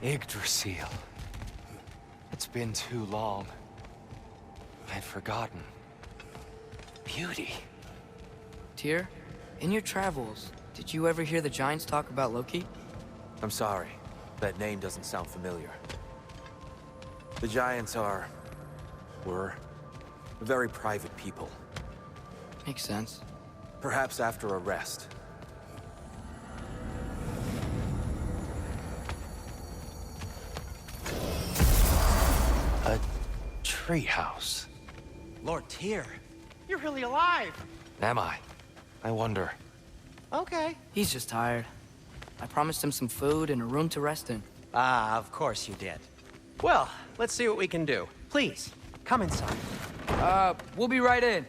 Yggdrasil. It's been too long. I'd forgotten. Beauty. Tyr, in your travels, did you ever hear the Giants talk about Loki? I'm sorry. That name doesn't sound familiar. The Giants were very private people. Makes sense. Perhaps after a rest. A treehouse. Lord Tyr, you're really alive! Am I? I wonder. Okay. He's just tired. I promised him some food and a room to rest in. Ah, of course you did. Well, let's see what we can do. Please, come inside. We'll be right in.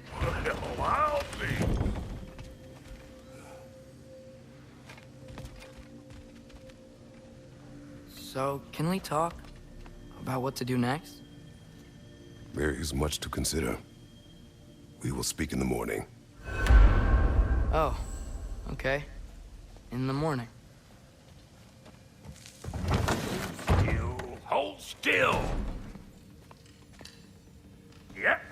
Well, I'll be. So, can we talk about what to do next? There is much to consider. We will speak in the morning. Oh, okay. In the morning. You hold still. Yep.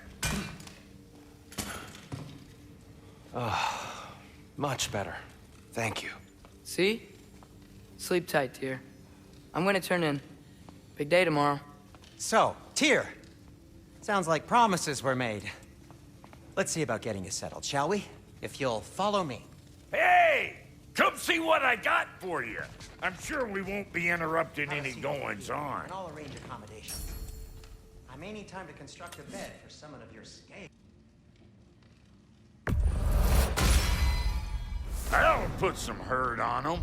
Much better. Thank you. See? Sleep tight, Tyr. I'm gonna turn in. Big day tomorrow. So, Tyr. Sounds like promises were made. Let's see about getting you settled, shall we? If you'll follow me. Hey! Come see what I got for you. I'm sure we won't be interrupting any goings-on. And I'll arrange accommodations. I may need time to construct a bed for someone of your scale. I'll put some hurt on them.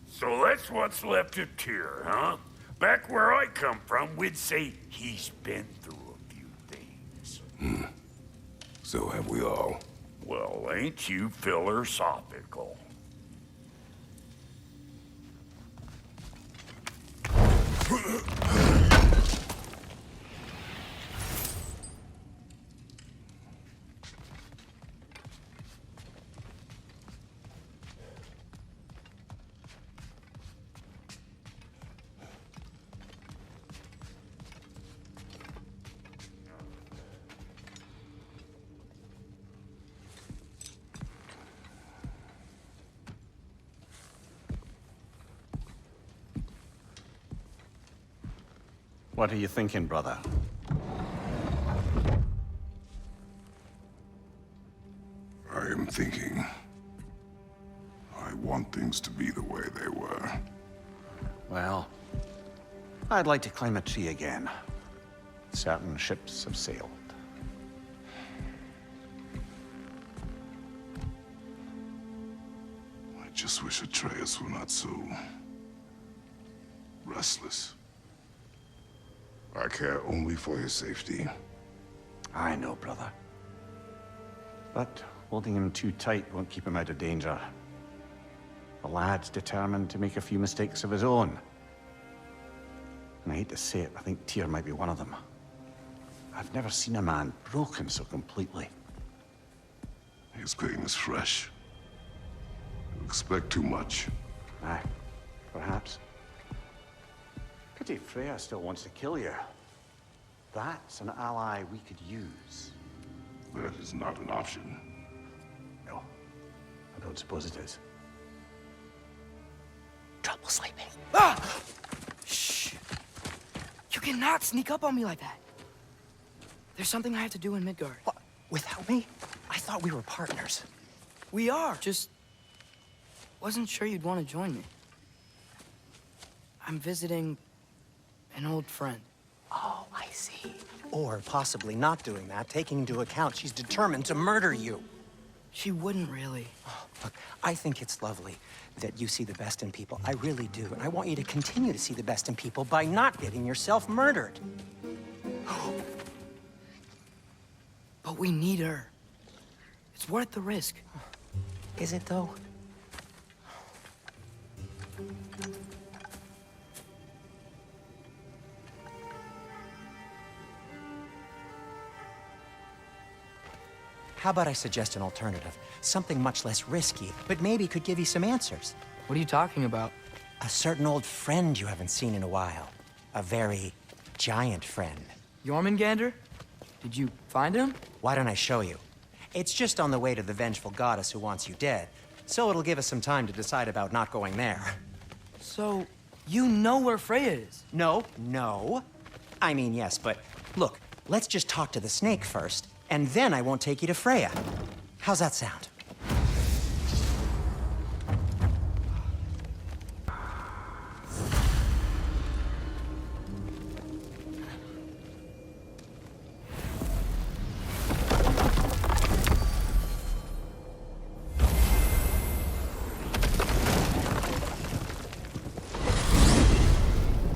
So that's what's left of Tyr, huh? Back where I come from, we'd say he's been through a few things. So have we all. Well, ain't you philosophical? What are you thinking, brother? I am thinking. I want things to be the way they were. Well, I'd like to climb a tree again. Certain ships have sailed. I just wish Atreus were not so restless. I care only for his safety. I know, brother. But holding him too tight won't keep him out of danger. The lad's determined to make a few mistakes of his own. And I hate to say it, I think Tyr might be one of them. I've never seen a man broken so completely. His pain is fresh. You expect too much. Aye, perhaps. Pity Freya still wants to kill you. That's an ally we could use. That is not an option. No, I don't suppose it is. Trouble sleeping. Ah! Shh! You cannot sneak up on me like that. There's something I have to do in Midgard. What? Without me? I thought we were partners. We are. Just wasn't sure you'd want to join me. I'm visiting an old friend. Oh, I see. Or possibly not doing that, taking into account she's determined to murder you. She wouldn't really. Look, I think it's lovely that you see the best in people. I really do. And I want you to continue to see the best in people by not getting yourself murdered. But we need her. It's worth the risk. Is it, though? How about I suggest an alternative? Something much less risky, but maybe could give you some answers. What are you talking about? A certain old friend you haven't seen in a while. A very giant friend. Jormungandr? Did you find him? Why don't I show you? It's just on the way to the vengeful goddess who wants you dead, so it'll give us some time to decide about not going there. So, you know where Freya is? No. I mean, yes, but look, let's just talk to the snake first, and then I won't take you to Freya. How's that sound?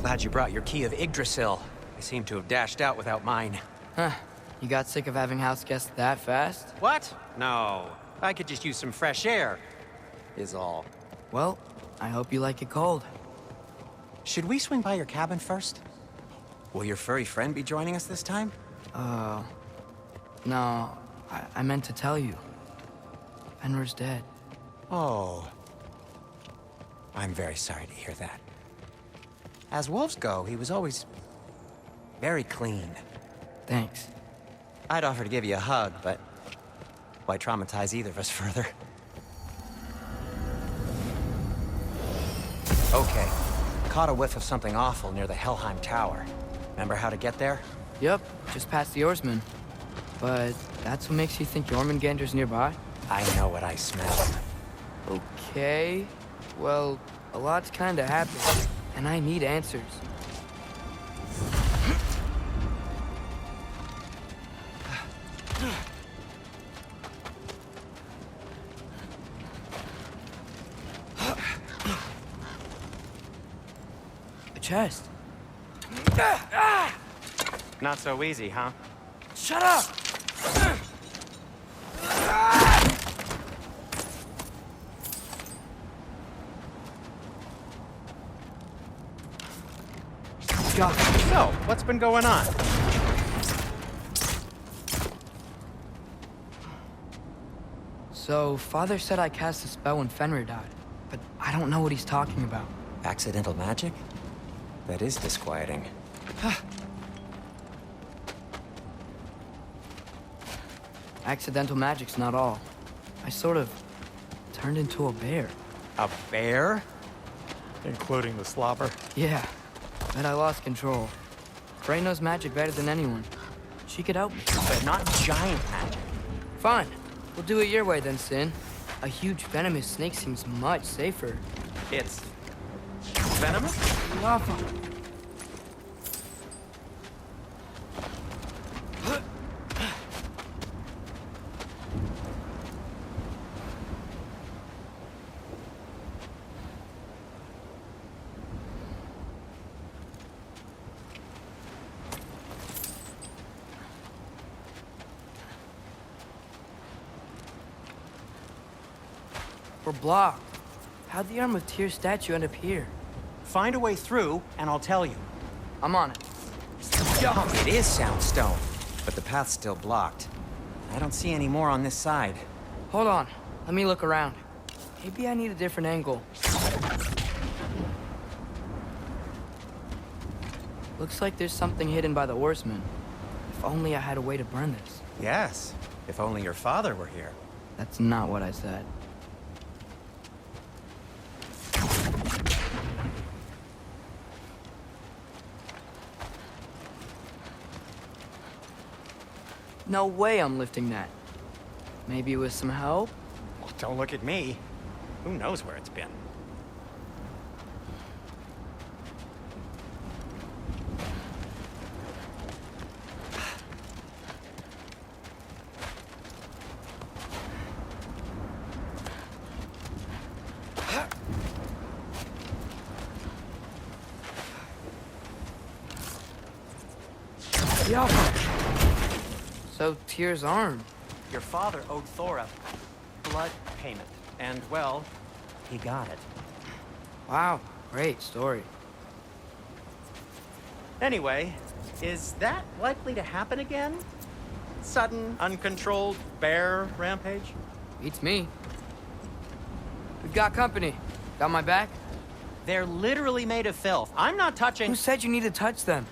Glad you brought your key of Yggdrasil. I seem to have dashed out without mine. Huh. You got sick of having house guests that fast? What? No. I could just use some fresh air, is all. Well, I hope you like it cold. Should we swing by your cabin first? Will your furry friend be joining us this time? No. I meant to tell you. Fenrir's dead. Oh. I'm very sorry to hear that. As wolves go, he was always very clean. Thanks. I'd offer to give you a hug, but why traumatize either of us further? Okay. Caught a whiff of something awful near the Helheim Tower. Remember how to get there? Yep, just past the oarsman. But that's what makes you think Jormungandr's nearby? I know what I smell. Okay. Well, a lot's kinda happened, and I need answers. A chest. Not so easy, huh? Shut up! God. So, what's been going on? So, Father said I cast a spell when Fenrir died, but I don't know what he's talking about. Accidental magic? That is disquieting. Accidental magic's not all. I sort of turned into a bear. A bear? Including the slobber. Yeah, but I lost control. Freya knows magic better than anyone. She could help me. But not giant magic. Fine. We'll do it your way then, Sin. A huge venomous snake seems much safer. It's venomous? Lava. We're blocked. How'd the Arm of Tyr statue end up here? Find a way through, and I'll tell you. I'm on it. Oh, it is Soundstone, but the path's still blocked. I don't see any more on this side. Hold on. Let me look around. Maybe I need a different angle. Looks like there's something hidden by the oarsman. If only I had a way to burn this. Yes, if only your father were here. That's not what I said. No way I'm lifting that. Maybe with some help? Well, don't look at me. Who knows where it's been? Yeah. So, Tyr's arm. Your father owed Thor a blood payment, and, well, he got it. Wow, great story. Anyway, is that likely to happen again? Sudden, uncontrolled bear rampage? Beats me. We've got company. Got my back? They're literally made of filth. I'm not touching... Who said you need to touch them?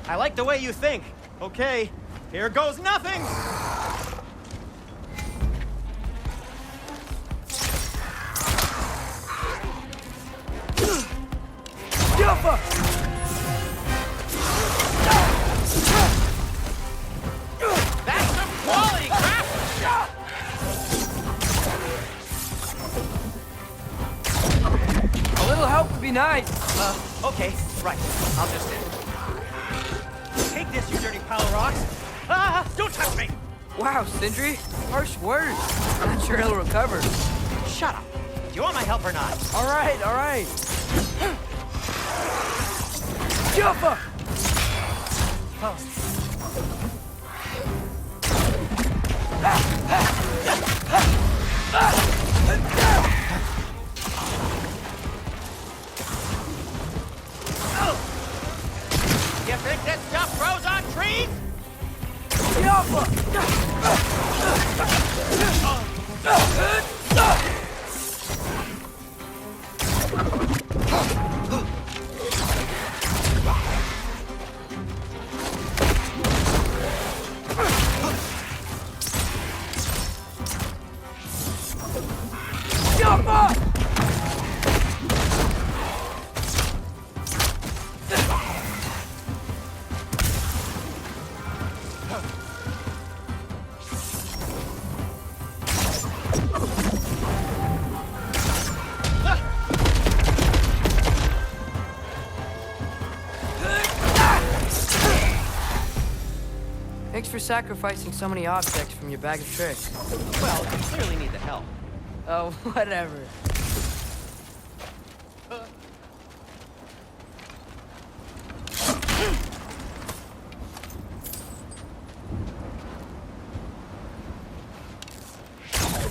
I like the way you think. Okay, here goes nothing! Jumper! That's some quality craftsmanship! A little help would be nice. Okay, right. I'll just... Take this, you dirty pile of rocks! Ah, don't touch me! Wow, Sindri. Harsh words. Not sure he'll recover. Shut up. Do you want my help or not? All right, all right. Jumper! You think this stuff grows on trees? Thanks for sacrificing so many objects from your bag of tricks. Well, you clearly need the help. Oh, whatever.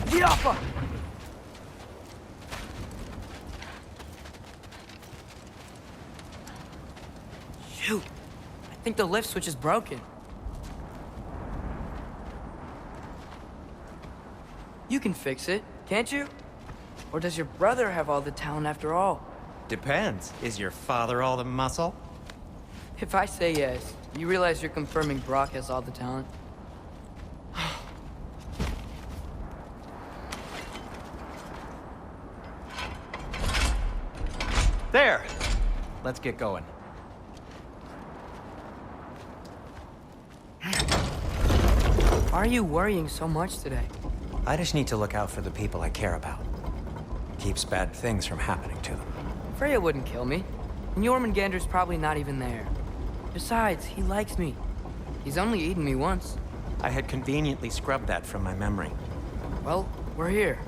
Diapa! Shoot! I think the lift switch is broken. You can fix it, can't you? Or does your brother have all the talent after all? Depends. Is your father all the muscle? If I say yes, you realize you're confirming Brock has all the talent? There! Let's get going. Why are you worrying so much today? I just need to look out for the people I care about. Keeps bad things from happening to them. Freya wouldn't kill me. And Jormungandr's probably not even there. Besides, he likes me. He's only eaten me once. I had conveniently scrubbed that from my memory. Well, we're here.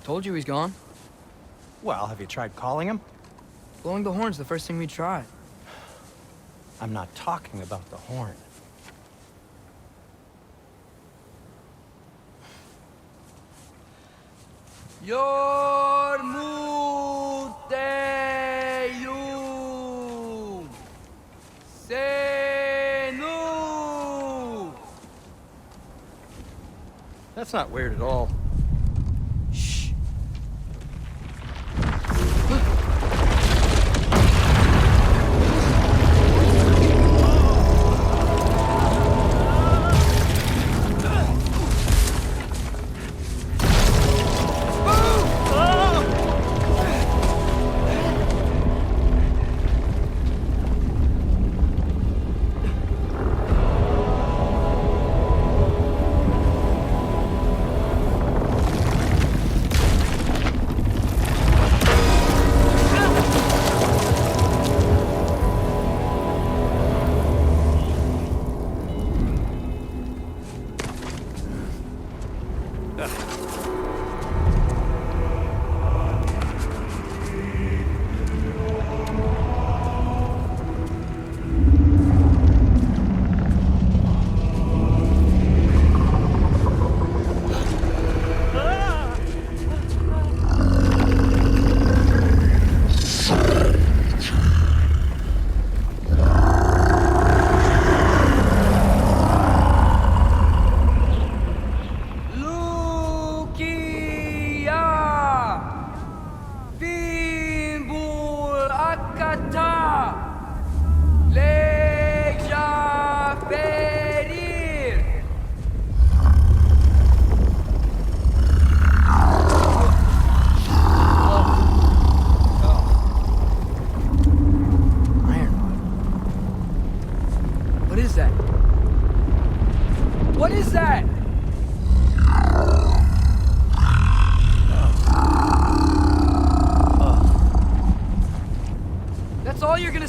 Told you he's gone. Well, have you tried calling him? Blowing the horn's the first thing we tried. I'm not talking about the horn. Yormuteyum Senu. That's not weird at all. Shh.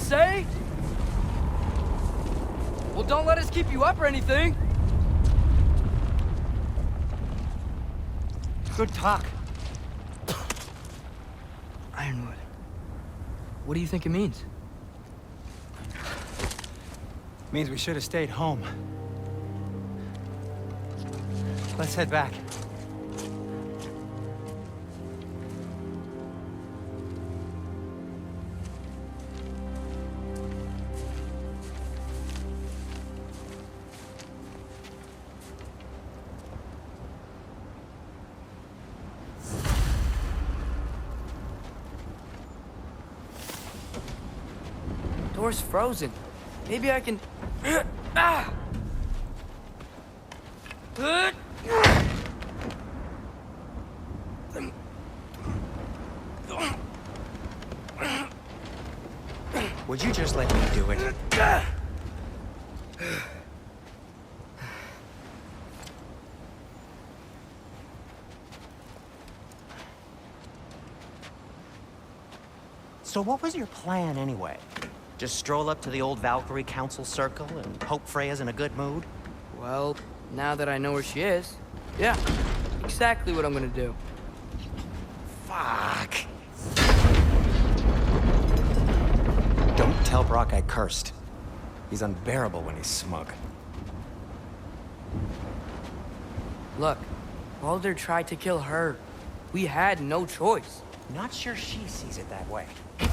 say? Well, don't let us keep you up or anything. Good talk. Ironwood. What do you think it means? Means we should have stayed home. Let's head back. Door's frozen. Maybe I can... Ah! Would you just let me do it? So what was your plan anyway? Just stroll up to the old Valkyrie Council Circle and hope Freya's in a good mood? Well, now that I know where she is, yeah, exactly what I'm gonna do. Fuck. Don't tell Brock I cursed. He's unbearable when he's smug. Look, Baldur tried to kill her. We had no choice. Not sure she sees it that way.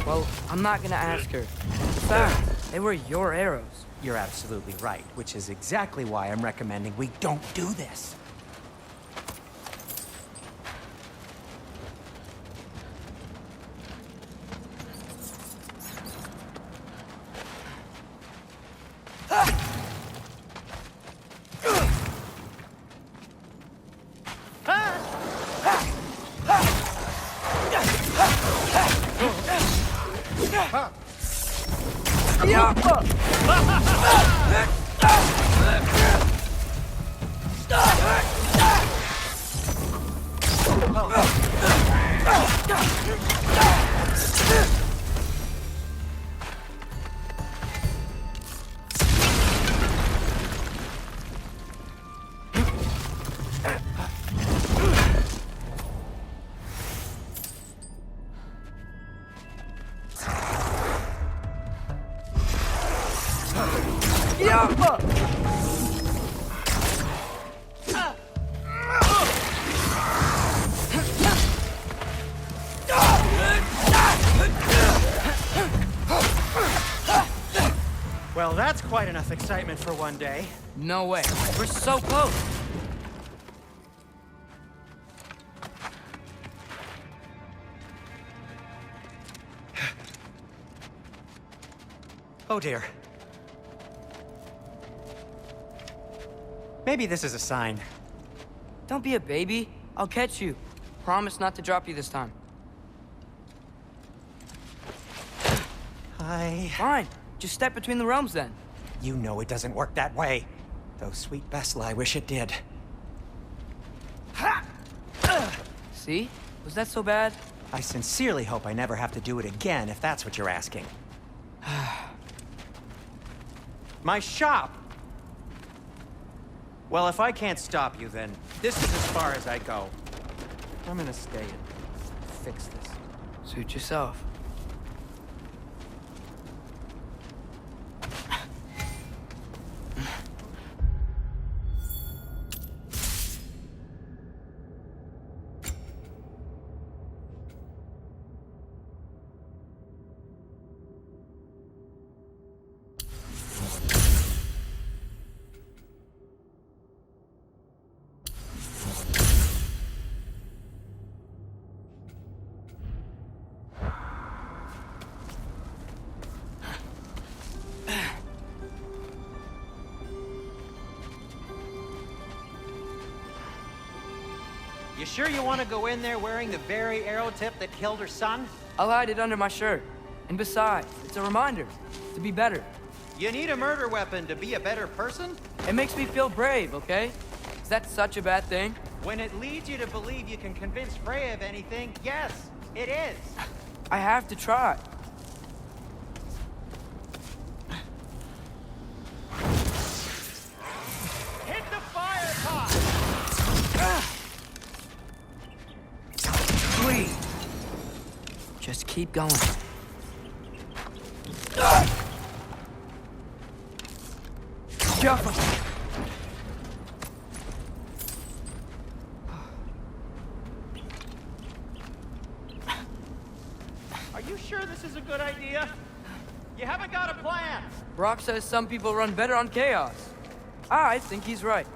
Well, I'm not gonna ask her. In fact, they were your arrows. You're absolutely right, which is exactly why I'm recommending we don't do this. Well, that's quite enough excitement for one day. No way. We're so close. Oh dear. Maybe this is a sign. Don't be a baby. I'll catch you. Promise not to drop you this time. Fine. Just step between the realms then. You know it doesn't work that way. Though sweet Bessel, I wish it did. See? Was that so bad? I sincerely hope I never have to do it again, if that's what you're asking. My shop! Well, if I can't stop you, then this is as far as I go. I'm gonna stay and fix this. Suit yourself. You sure you want to go in there wearing the very arrow tip that killed her son? I'll hide it under my shirt. And besides, it's a reminder to be better. You need a murder weapon to be a better person? It makes me feel brave, okay? Is that such a bad thing? When it leads you to believe you can convince Freya of anything, yes, it is. I have to try. Just keep going. Jump! Are you sure this is a good idea? You haven't got a plan. Brock says some people run better on chaos. I think he's right.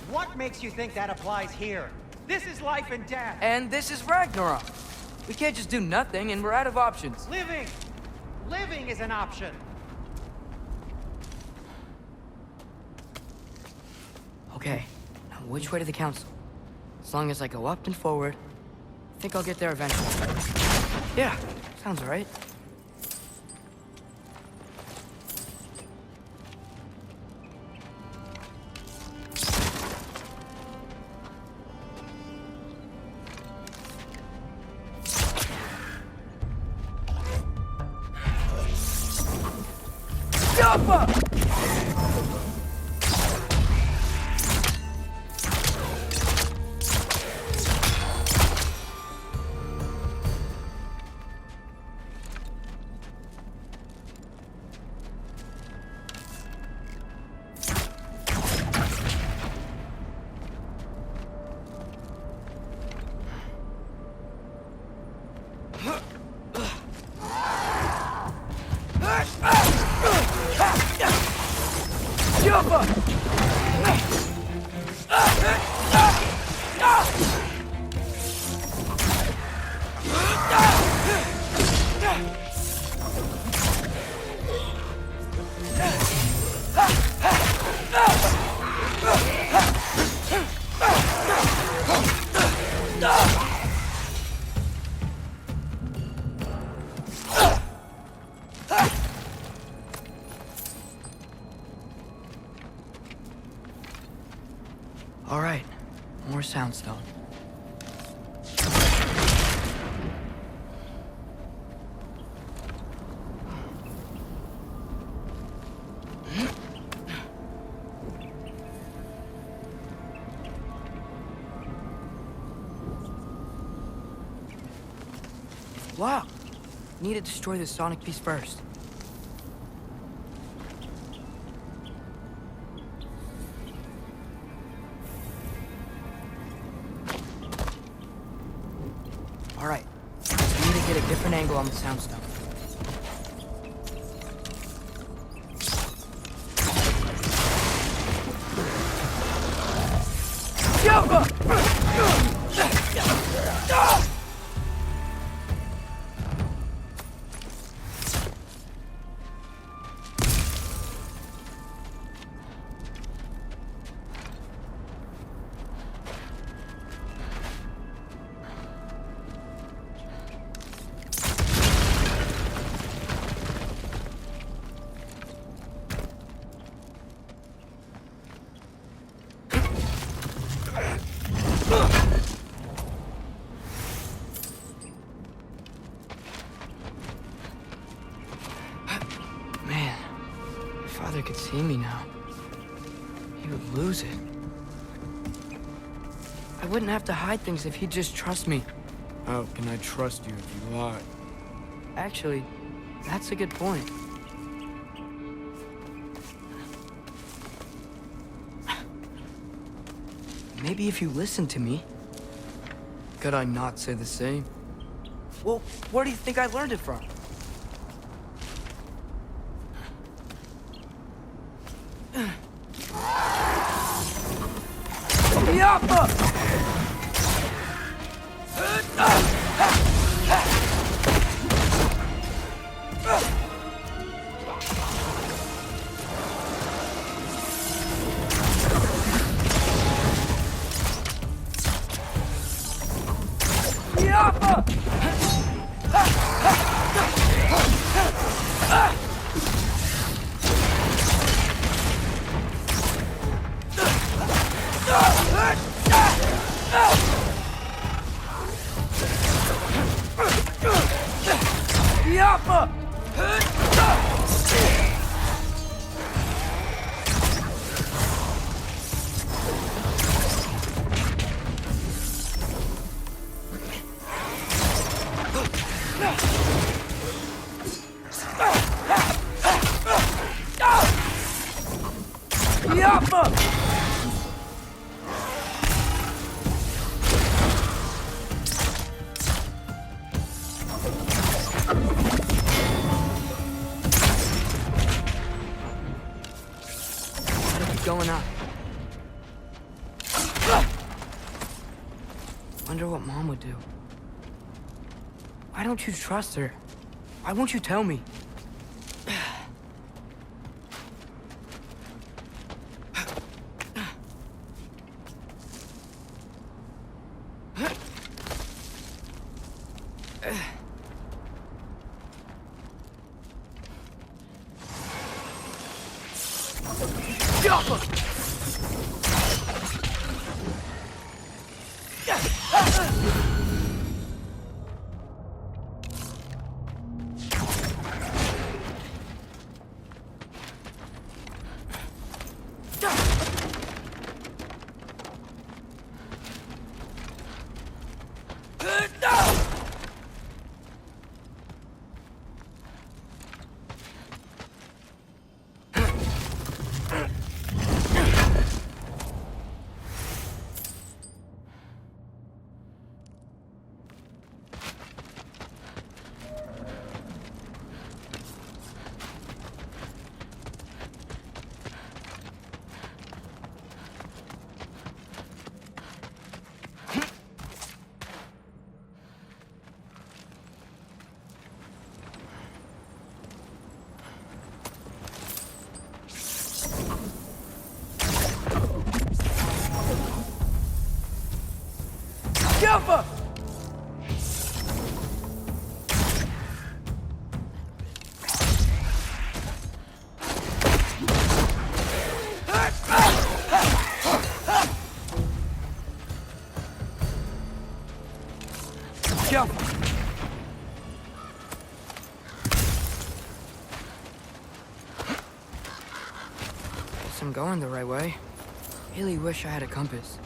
What makes you think that applies here? This is life and death. And this is Ragnarok. We can't just do nothing, and we're out of options. Living! Living is an option. Okay, now which way to the council? As long as I go up and forward, I think I'll get there eventually. Yeah, sounds right. Jump! All right, more soundstone. Wow, need to destroy the sonic piece first. All right, I need to get a different angle on the soundstone. Man, if Father could see me now, he would lose it. I wouldn't have to hide things if he'd just trust me. How can I trust you if you lie? Actually, that's a good point. Maybe if you listened to me. Could I not say the same? Well, where do you think I learned it from? Yappa! Gotta keep going up. Wonder what Mom would do. Why don't you trust her? Why won't you tell me? Guess I'm going the right way. Really wish I had a compass.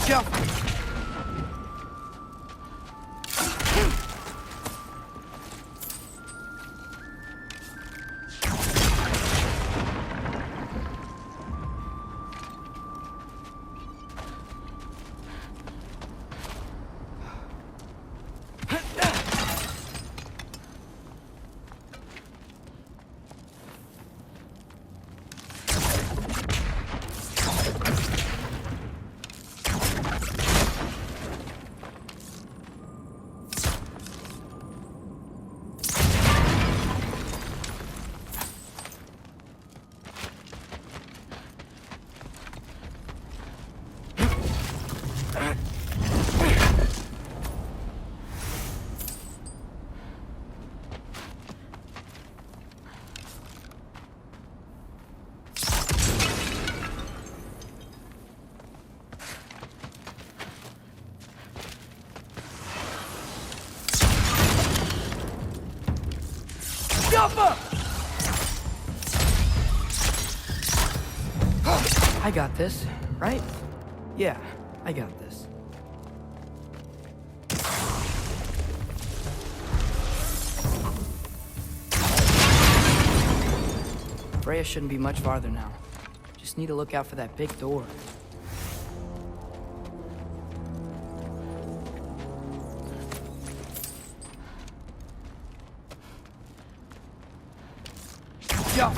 Jump! I got this, right? Yeah, I got this. Freya shouldn't be much farther now. Just need to look out for that big door. Yo!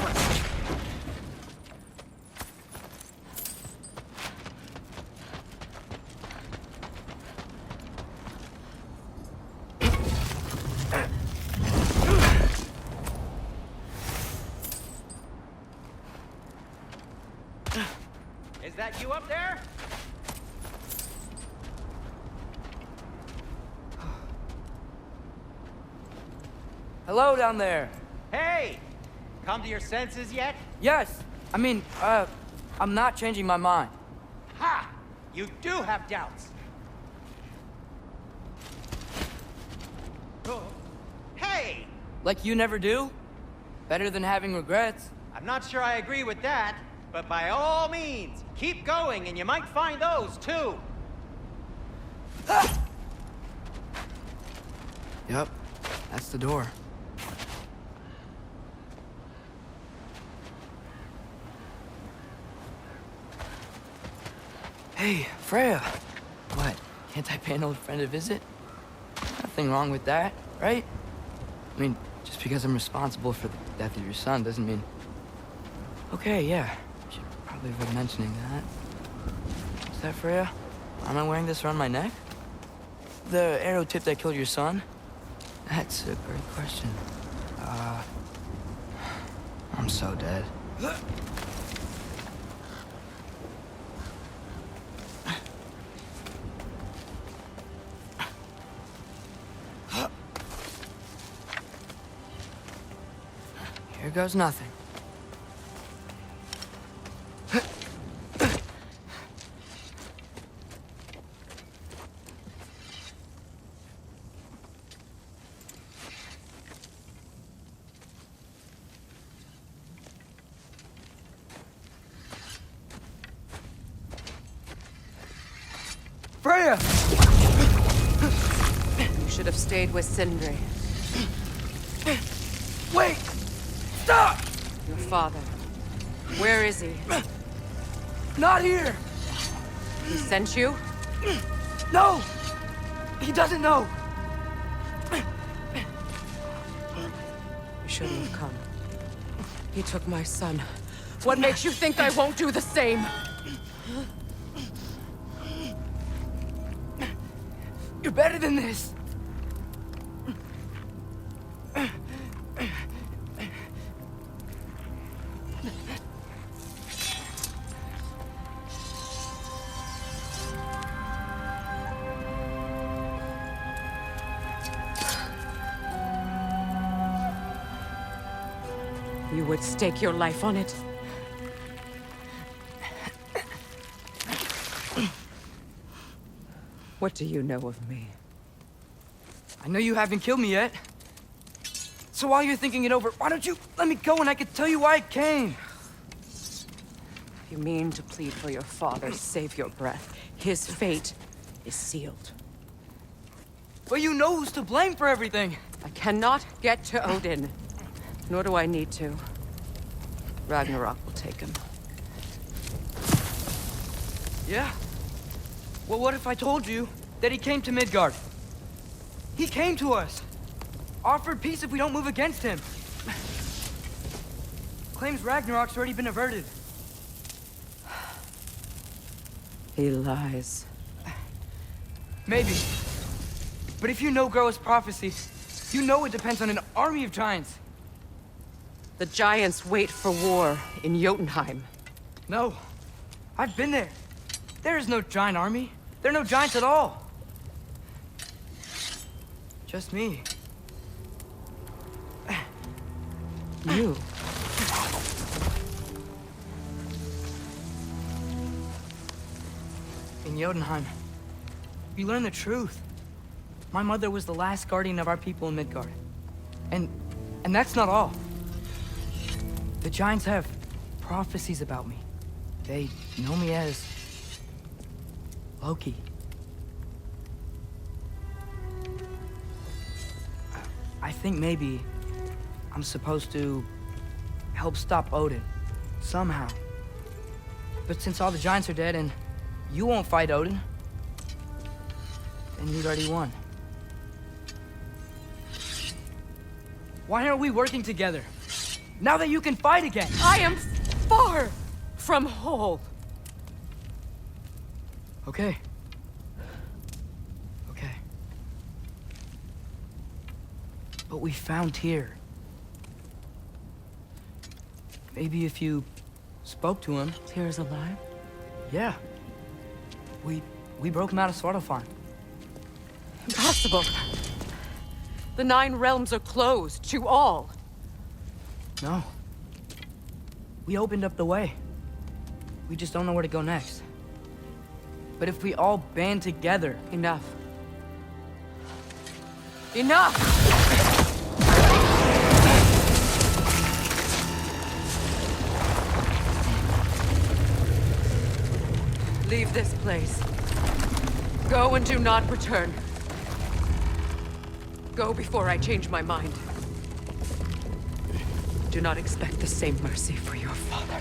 Is that you up there? Hello down there. Hey! Come to your senses yet? Yes, I mean, I'm not changing my mind. Ha! You do have doubts. Oh. Hey! Like you never do? Better than having regrets. I'm not sure I agree with that, but by all means, keep going and you might find those too. Yep, that's the door. Hey, Freya. What, can't I pay an old friend a visit? Nothing wrong with that, right? I mean, just because I'm responsible for the death of your son doesn't mean... Okay, yeah. Should probably avoid mentioning that. Is that Freya? Am I wearing this around my neck? The arrow tip that killed your son? That's a great question. I'm so dead. Here goes nothing. Freya! You should have stayed with Sindri. Wait! Stop! Your father. Where is he? Not here! He sent you? No! He doesn't know! You shouldn't have come. He took my son. What makes you think I won't do the same? You're better than this! You would stake your life on it? What do you know of me? I know you haven't killed me yet. So while you're thinking it over, why don't you let me go and I can tell you why I came? You mean to plead for your father, save your breath. His fate is sealed. But you know who's to blame for everything. I cannot get to Odin. Nor do I need to. Ragnarok will take him. Yeah? Well, what if I told you that he came to Midgard? He came to us. Offered peace if we don't move against him. Claims Ragnarok's already been averted. He lies. Maybe. But if you know Groa's prophecy, you know it depends on an army of giants. The giants wait for war in Jotunheim. No. I've been there. There is no giant army. There are no giants at all. Just me. You. In Jotunheim, we learn the truth. My mother was the last guardian of our people in Midgard. And that's not all. The giants have prophecies about me. They know me as Loki. I think maybe I'm supposed to help stop Odin, somehow. But since all the giants are dead and you won't fight Odin, then you'd already won. Why aren't we working together? Now that you can fight again! I am far from whole. Okay. Okay. But we found Tyr. Maybe if you spoke to him... Tyr is alive? Yeah. We broke him out of Svartalfheim. Impossible. The 9 realms are closed to all. No. We opened up the way. We just don't know where to go next. But if we all band together... Enough. Enough! Leave this place. Go and do not return. Go before I change my mind. Do not expect the same mercy for your father.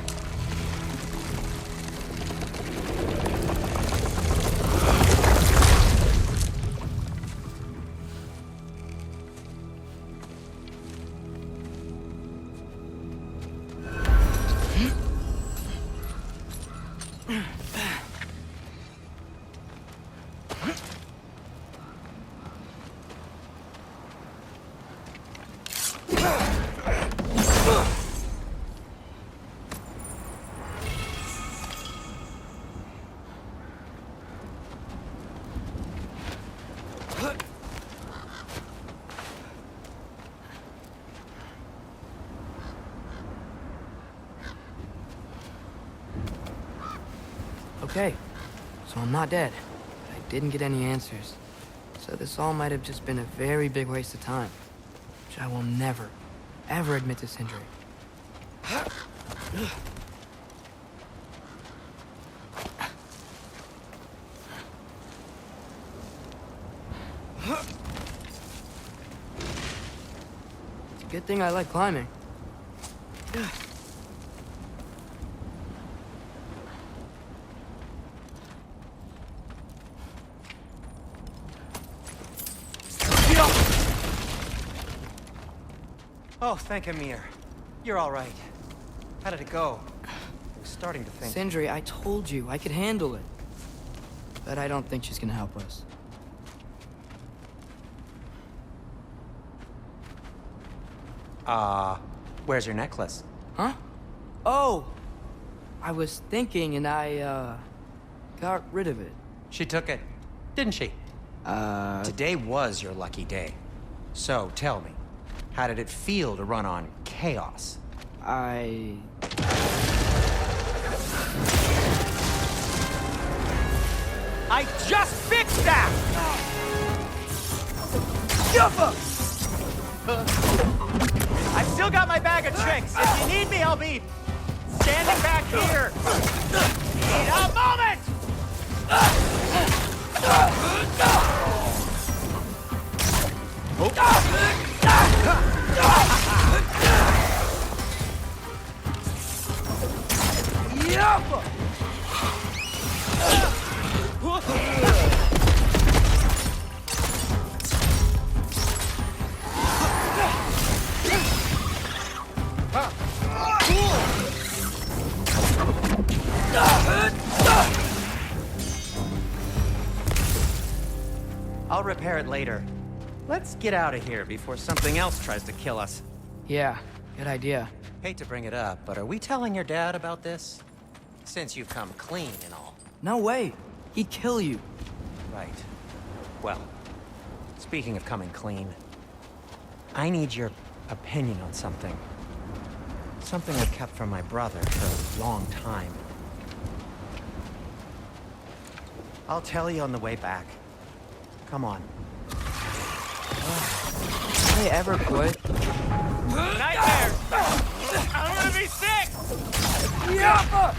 Okay, so I'm not dead. I didn't get any answers. So this all might have just been a very big waste of time. Which I will never, ever admit to Sindri. It's a good thing I like climbing. Oh, thank Amir. You're all right. How did it go? I was starting to think... Sindri, I told you I could handle it. But I don't think she's gonna help us. Where's your necklace? Huh? Oh! I was thinking and I, got rid of it. She took it, didn't she? Today was your lucky day. So, tell me, how did it feel to run on chaos? I just fixed that! I've still got my bag of tricks. If you need me, I'll be standing back here! Need a moment! I'll repair it later. Let's get out of here before something else tries to kill us. Yeah, good idea. Hate to bring it up, but are we telling your dad about this? Since you've come clean and all. No way. He'd kill you. Right. Well, speaking of coming clean, I need your opinion on something. Something I've kept from my brother for a long time. I'll tell you on the way back. Come on. They ever quit? Nightmare! I'm gonna be sick! Yappa!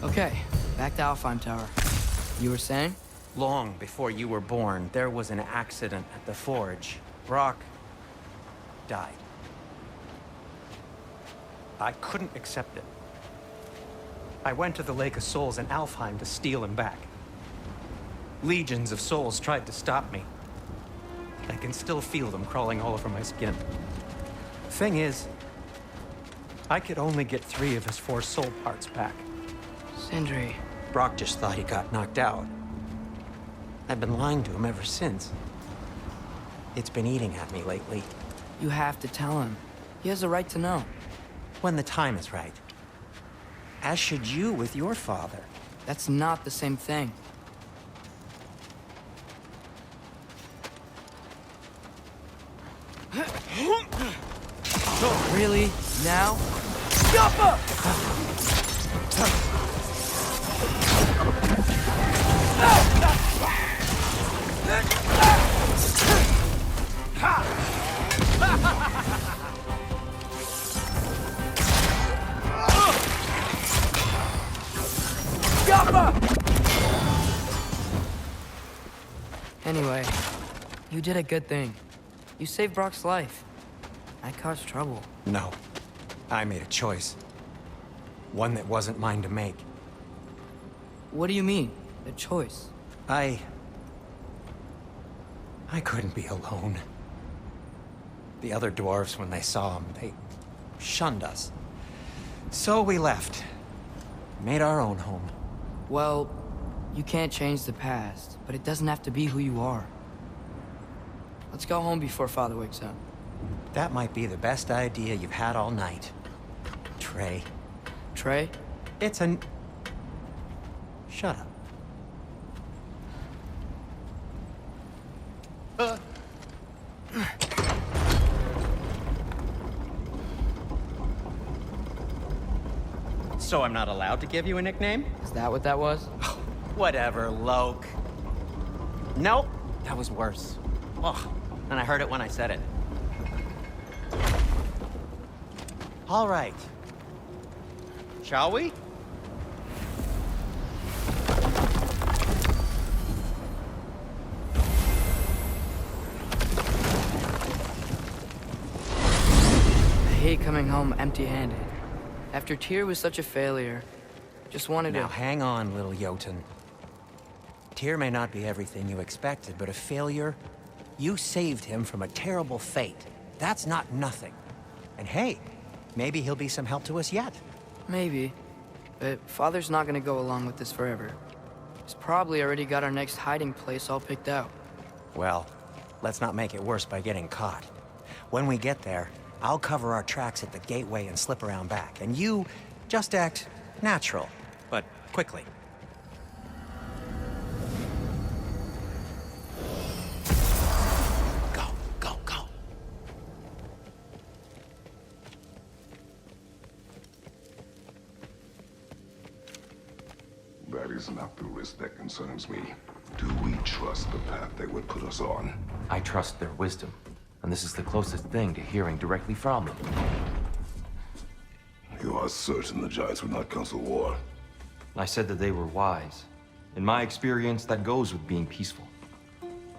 Okay, back to Alfheim Tower. You were saying? Long before you were born, there was an accident at the forge. Brock died. I couldn't accept it. I went to the Lake of Souls in Alfheim to steal him back. Legions of souls tried to stop me. I can still feel them crawling all over my skin. Thing is, I could only get 3 of his 4 soul parts back. Sindri. Brock just thought he got knocked out. I've been lying to him ever since. It's been eating at me lately. You have to tell him. He has a right to know. When the time is right. As should you with your father. That's not the same thing. Really? Now? Anyway, you did a good thing. You saved Brock's life. I caused trouble. No. I made a choice. One that wasn't mine to make. What do you mean? A choice? I couldn't be alone. The other dwarves, when they saw him, they shunned us. So we left. Made our own home. Well, you can't change the past, but it doesn't have to be who you are. Let's go home before Father wakes up. That might be the best idea you've had all night. Trey. Trey? It's an... Shut up. So I'm not allowed to give you a nickname? Is that what that was? Whatever, Loke. Nope, that was worse. Oh, and I heard it when I said it. All right. Shall we? I hate coming home empty-handed. After Tyr was such a failure, just wanted Now to... hang on, little Jotun. Tyr may not be everything you expected, but a failure? You saved him from a terrible fate. That's not nothing. And hey, maybe he'll be some help to us yet. Maybe. But Father's not gonna go along with this forever. He's probably already got our next hiding place all picked out. Well, let's not make it worse by getting caught. When we get there, I'll cover our tracks at the gateway and slip around back. And you just act natural, but quickly. Go, go, go. That is not the risk that concerns me. Do we trust the path they would put us on? I trust their wisdom, and this is the closest thing to hearing directly from them. You are certain the Giants would not counsel war? I said that they were wise. In my experience, that goes with being peaceful.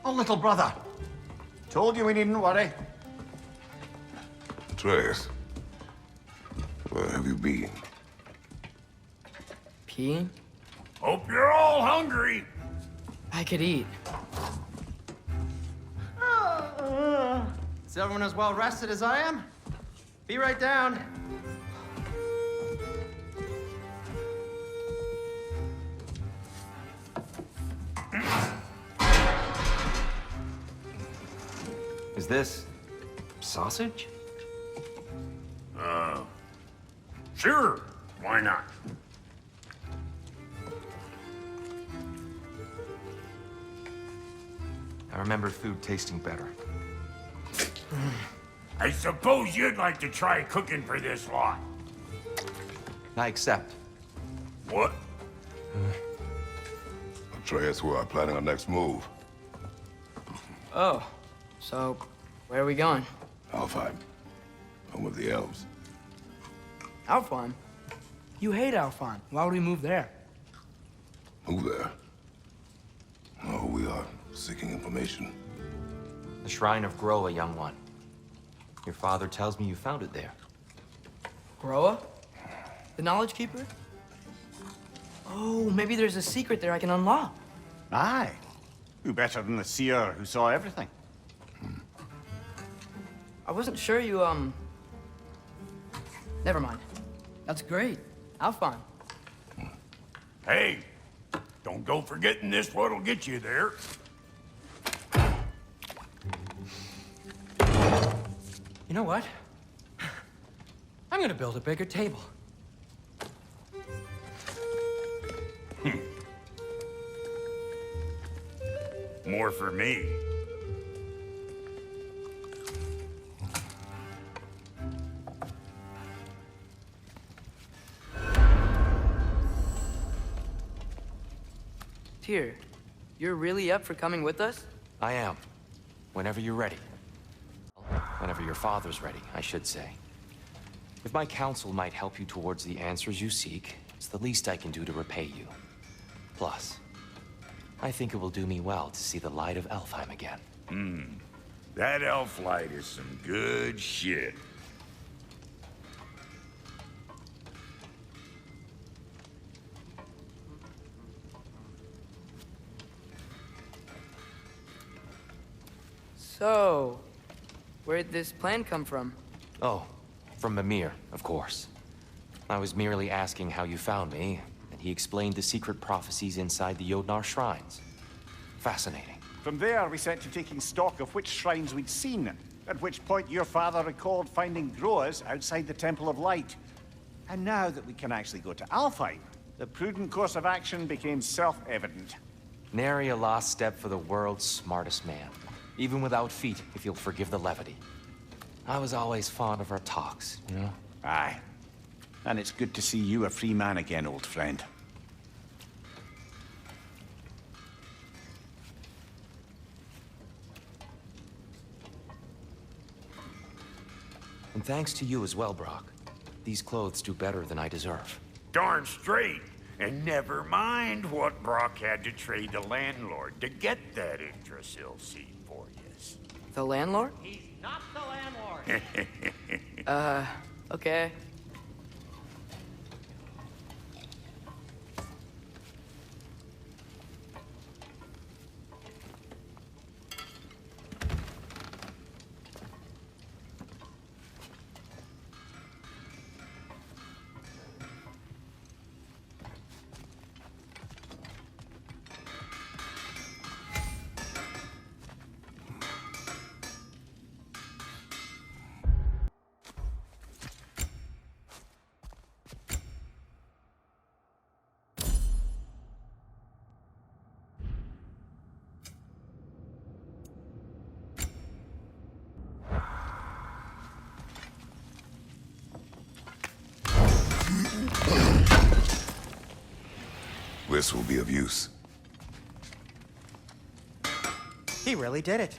Oh, little brother. Told you we needn't worry. Atreus, where have you been? Peeing? Hope you're all hungry. I could eat. Is everyone as well rested as I am? Be right down. Is this sausage? Sure, why not? I remember food tasting better. I suppose you'd like to try cooking for this lot. I accept. What? Atreus, we are planning our next move. Oh, so where are we going? Alfheim, home of the elves. Alfheim? You hate Alfheim. Why would we move there? Move there. Oh, we are seeking information. The Shrine of Groa, young one. Your father tells me you found it there. Groa? The Knowledge Keeper? Oh, maybe there's a secret there I can unlock. Aye. Who better than the seer who saw everything? I wasn't sure you, Never mind. That's great. Alfheim. Hey, don't go forgetting this what'll get you there. You know what? I'm gonna build a bigger table. More for me. Tyr, you're really up for coming with us? I am. Whenever you're ready. Whenever your father's ready, I should say. If my counsel might help you towards the answers you seek, it's the least I can do to repay you. Plus, I think it will do me well to see the light of Alfheim again. That elf light is some good shit. So, where'd this plan come from? Oh, from Mimir, of course. I was merely asking how you found me, and he explained the secret prophecies inside the Jotnar shrines. Fascinating. From there, we set to taking stock of which shrines we'd seen, at which point your father recalled finding Groas outside the Temple of Light. And now that we can actually go to Alfheim, the prudent course of action became self-evident. Nary a lost step for the world's smartest man. Even without feet, if you'll forgive the levity. I was always fond of our talks, you know? Aye. And it's good to see you a free man again, old friend. And thanks to you as well, Brock. These clothes do better than I deserve. Darn straight. And never mind what Brock had to trade the landlord to get that Yggdrasil seed for you. The landlord? He's not the landlord. Okay. this will be of use. He really did it.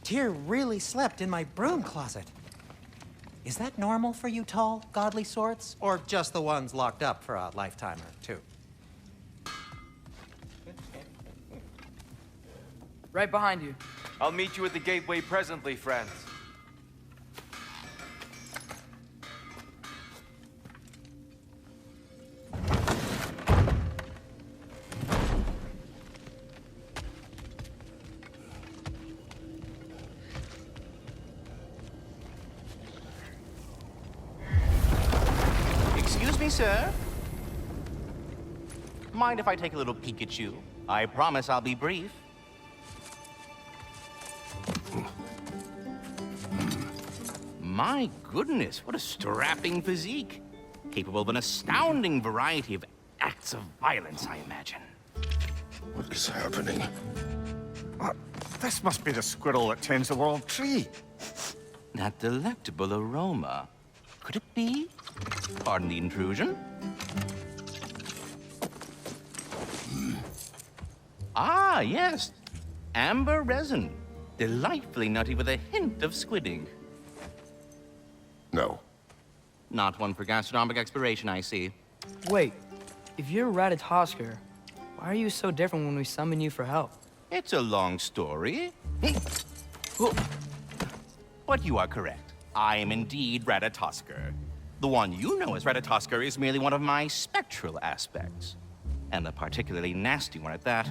Tyr really slept in my broom closet. Is that normal for you tall, godly sorts? Or just the ones locked up for a lifetime or two? Right behind you. I'll meet you at the gateway presently, friends. Excuse me, sir. Mind if I take a little peek at you? I promise I'll be brief. My goodness, what a strapping physique. Capable of an astounding variety of acts of violence, I imagine. What is happening? This must be the squirrel that tends the world tree. That delectable aroma. Could it be? Pardon the intrusion. Ah, yes. Amber resin. Delightfully nutty with a hint of squidding. No. Not one for gastronomic exploration, I see. Wait, if you're Ratatoskr, why are you so different when we summon you for help? It's a long story. But you are correct. I am indeed Ratatoskr. The one you know as Ratatoskr is merely one of my spectral aspects. And a particularly nasty one at that.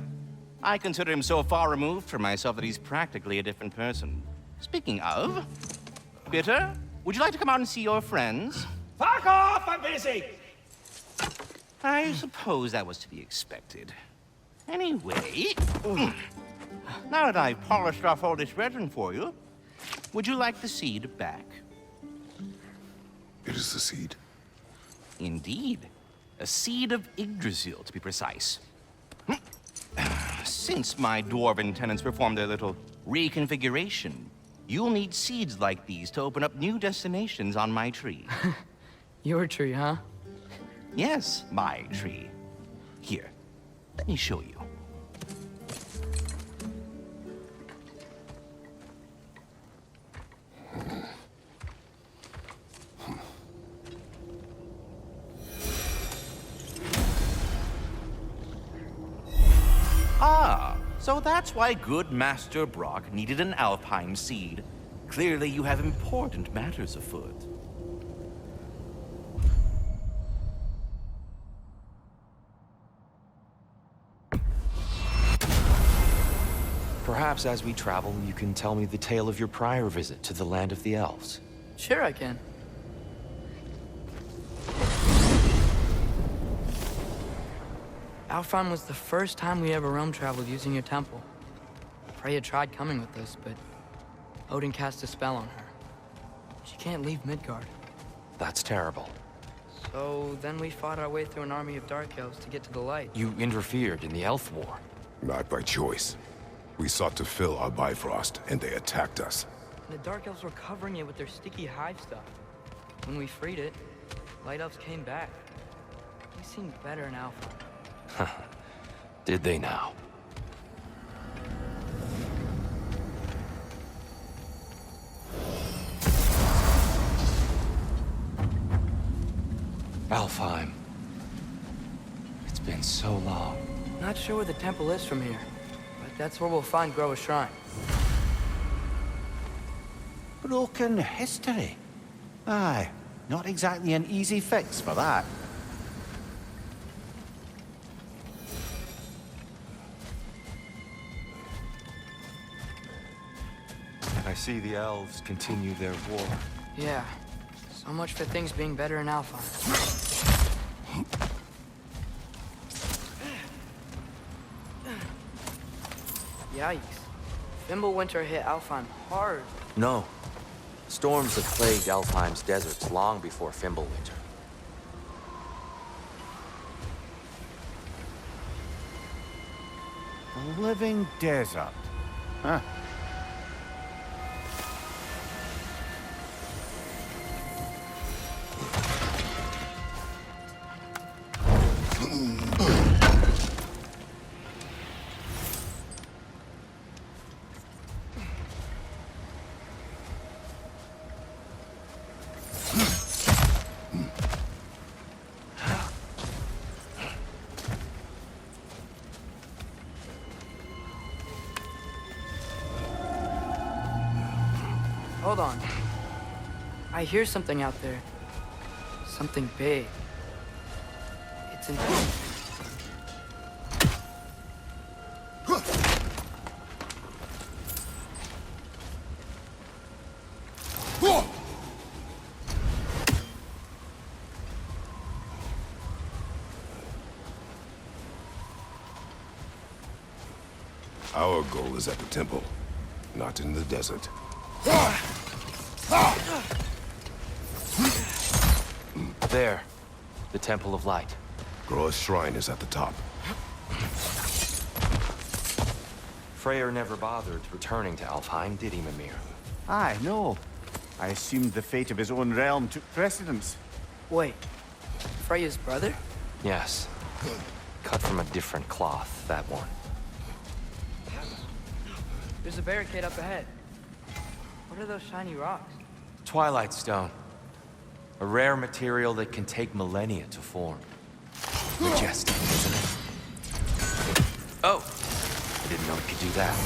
I consider him so far removed from myself that he's practically a different person. Speaking of, Bitter, would you like to come out and see your friends? Fuck off! I'm busy! I suppose that was to be expected. Anyway, now that I've polished off all this resin for you, would you like the seed back? It is the seed. Indeed. A seed of Yggdrasil, to be precise. Since my dwarven tenants performed their little reconfiguration, you'll need seeds like these to open up new destinations on my tree. Your tree, huh? Yes, my tree. Here, let me show you. Ah, so that's why good Master Brock needed an Alfheim seed. Clearly you have important matters afoot. Perhaps as we travel, you can tell me the tale of your prior visit to the land of the elves. Sure I can. Alfheim was the first time we ever realm traveled using your temple. Freya tried coming with us, but Odin cast a spell on her. She can't leave Midgard. That's terrible. So then we fought our way through an army of dark elves to get to the light. You interfered in the Elf War. Not by choice. We sought to fill our Bifrost, and they attacked us. And the dark elves were covering it with their sticky hive stuff. When we freed it, light elves came back. They seemed better in Alfheim. Did they now? Alfheim. It's been so long. Not sure where the temple is from here, but that's where we'll find Groa's shrine. Broken history. Aye, not exactly an easy fix for that. I see the elves continue their war. Yeah, so much for things being better in Alfheim. Yikes. Fimbulwinter hit Alfheim hard. No. Storms have plagued Alfheim's deserts long before Fimbulwinter. A living desert. Huh. Hold on. I hear something out there. Something big. It's intense. Our goal is at the temple, not in the desert. There. The Temple of Light. Groa's shrine is at the top. Freya never bothered returning to Alfheim, did he, Mimir? Aye, no. I assumed the fate of his own realm took precedence. Wait. Freya's brother? Yes. Cut from a different cloth, that one. There's a barricade up ahead. What are those shiny rocks? Twilight Stone. A rare material that can take millennia to form. Majestic, isn't it? Oh! I didn't know it could do that.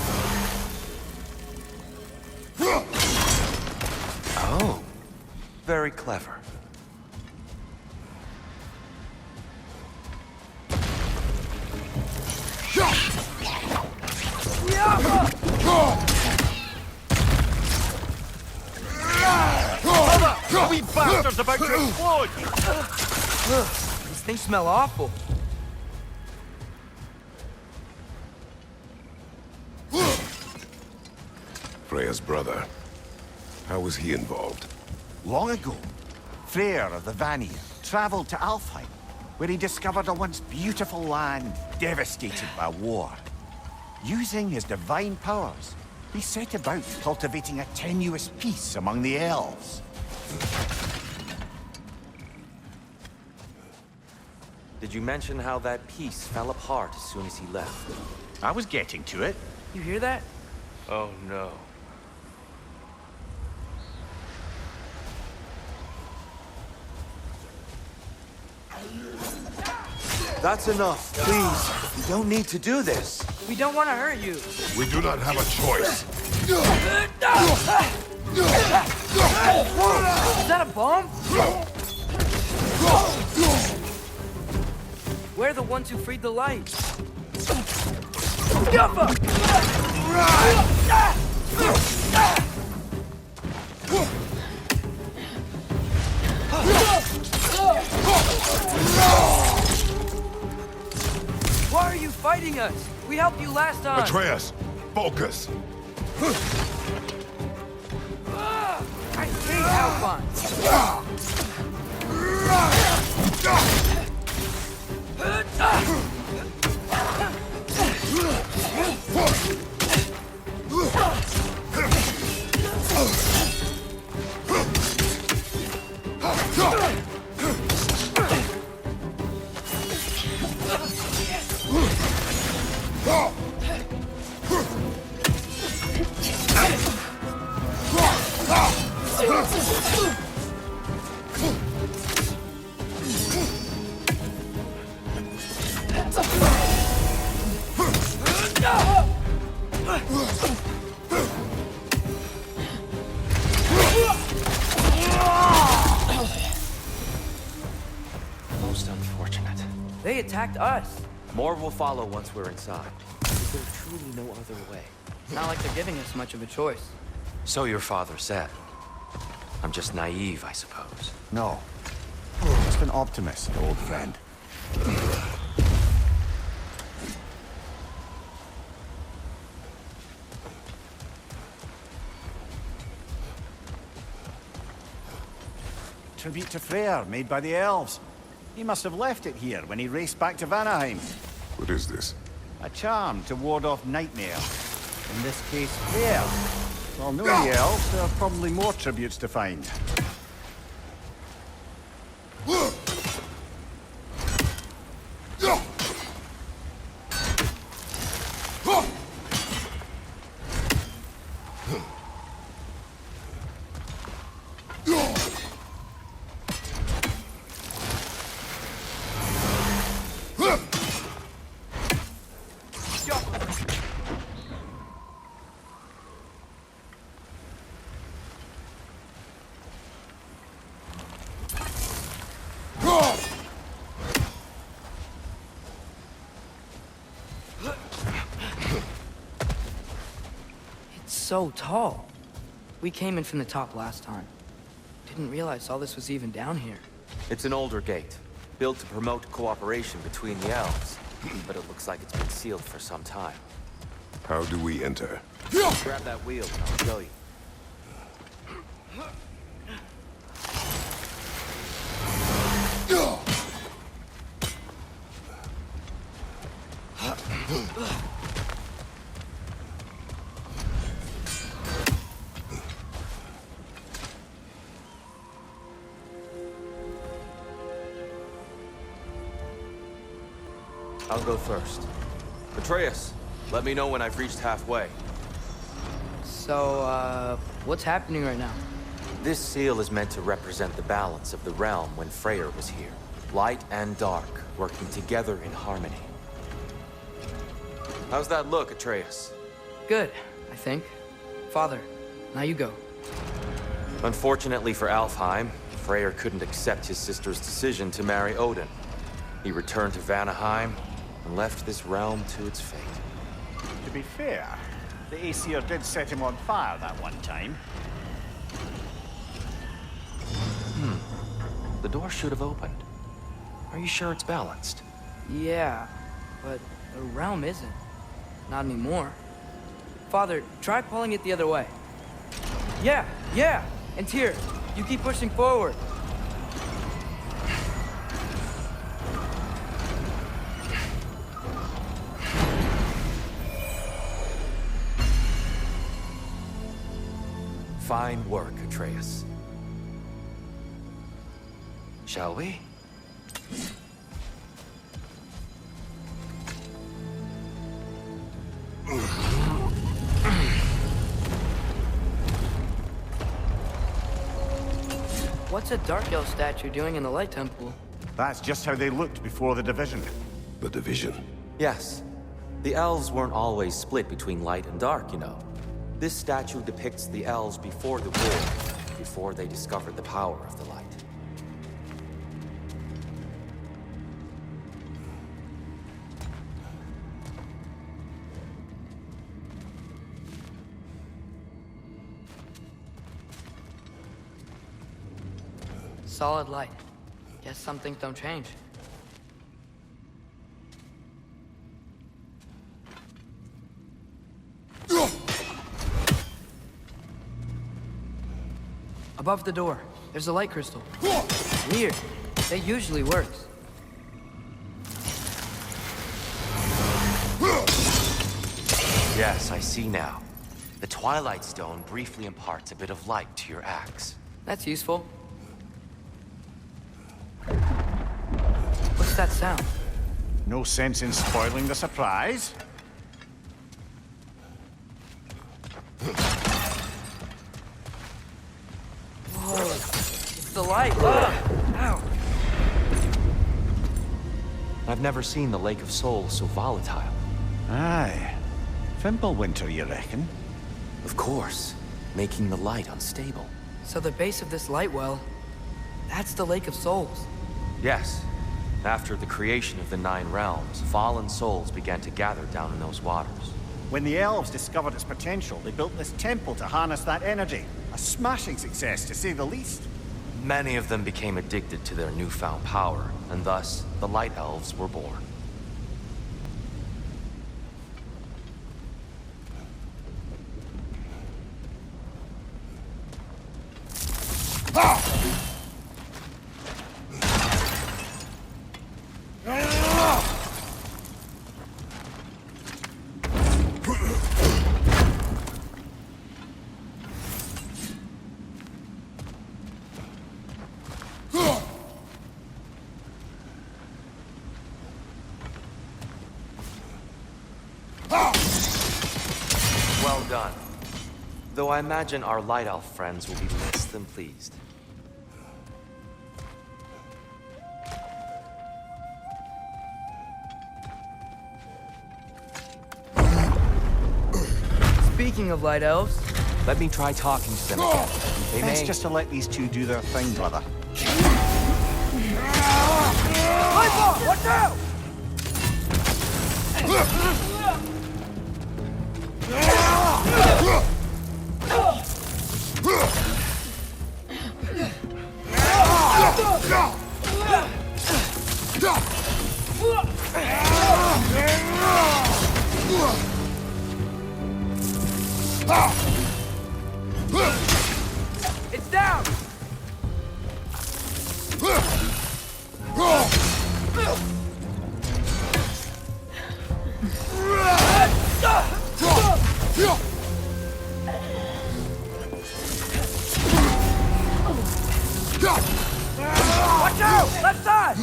Oh! Very clever. We bastards about to explode! These things smell awful. Freya's brother. How was he involved? Long ago, Freya of the Vanir traveled to Alfheim, where he discovered a once beautiful land devastated by war. Using his divine powers, he set about cultivating a tenuous peace among the elves. Did you mention how that piece fell apart as soon as he left? I was getting to it. You hear that? Oh no. That's enough, please. You don't need to do this. We don't want to hurt you. We do not have a choice. Is that a bomb? We're the ones who freed the light. Why are you fighting us? We helped you last time. Atreus, focus. I hate Alpine. Most unfortunate. They attacked us. More will follow once we're inside. Is there truly no other way? Not like they're giving us much of a choice. So your father said. I'm just naive, I suppose. No. Just an optimist, old friend. Tribute to Freya, made by the elves. He must have left it here when he raced back to Vanaheim. What is this? A charm to ward off nightmare. In this case, Freya. Well, knowing the elves, there are probably more tributes to find. so tall. We came in from the top last time. Didn't realize all this was even down here. It's an older gate, built to promote cooperation between the elves. But it looks like it's been sealed for some time. How do we enter? Grab that wheel and I'll show you. I'll go first. Atreus, let me know when I've reached halfway. So, what's happening right now? This seal is meant to represent the balance of the realm when Freya was here. Light and dark, working together in harmony. How's that look, Atreus? Good, I think. Father, now you go. Unfortunately for Alfheim, Freyr couldn't accept his sister's decision to marry Odin. He returned to Vanaheim and left this realm to its fate. To be fair, the Aesir did set him on fire that one time. The door should have opened. Are you sure it's balanced? Yeah, but the realm isn't. Not anymore. Father, try pulling it the other way. Yeah! And Tyr, you keep pushing forward. Fine work, Atreus. Shall we? What's a Dark Elf statue doing in the Light Temple? That's just how they looked before the division. The division. Yes. The elves weren't always split between light and dark, you know. This statue depicts the elves before the war, before they discovered the power of the light. Solid light. Guess some things don't change. Above the door, there's a light crystal. Weird. It usually works. Yes, I see now. The Twilight Stone briefly imparts a bit of light to your axe. That's useful. What's that sound? No sense in spoiling the surprise. Whoa, it's the light. Ow. I've never seen the Lake of Souls so volatile. Aye. Fimbulwinter, you reckon? Of course, making the light unstable. So the base of this light well, that's the Lake of Souls. Yes. After the creation of the Nine Realms, fallen souls began to gather down in those waters. When the elves discovered its potential, they built this temple to harness that energy. A smashing success, to say the least. Many of them became addicted to their newfound power, and thus, the Light Elves were born. Well done. Though I imagine our Light Elf friends will be less than pleased. Speaking of light elves, Let me try talking to them again. They Best may... just to let these two do their thing, brother. watch out! It's down! Watch out! Left side!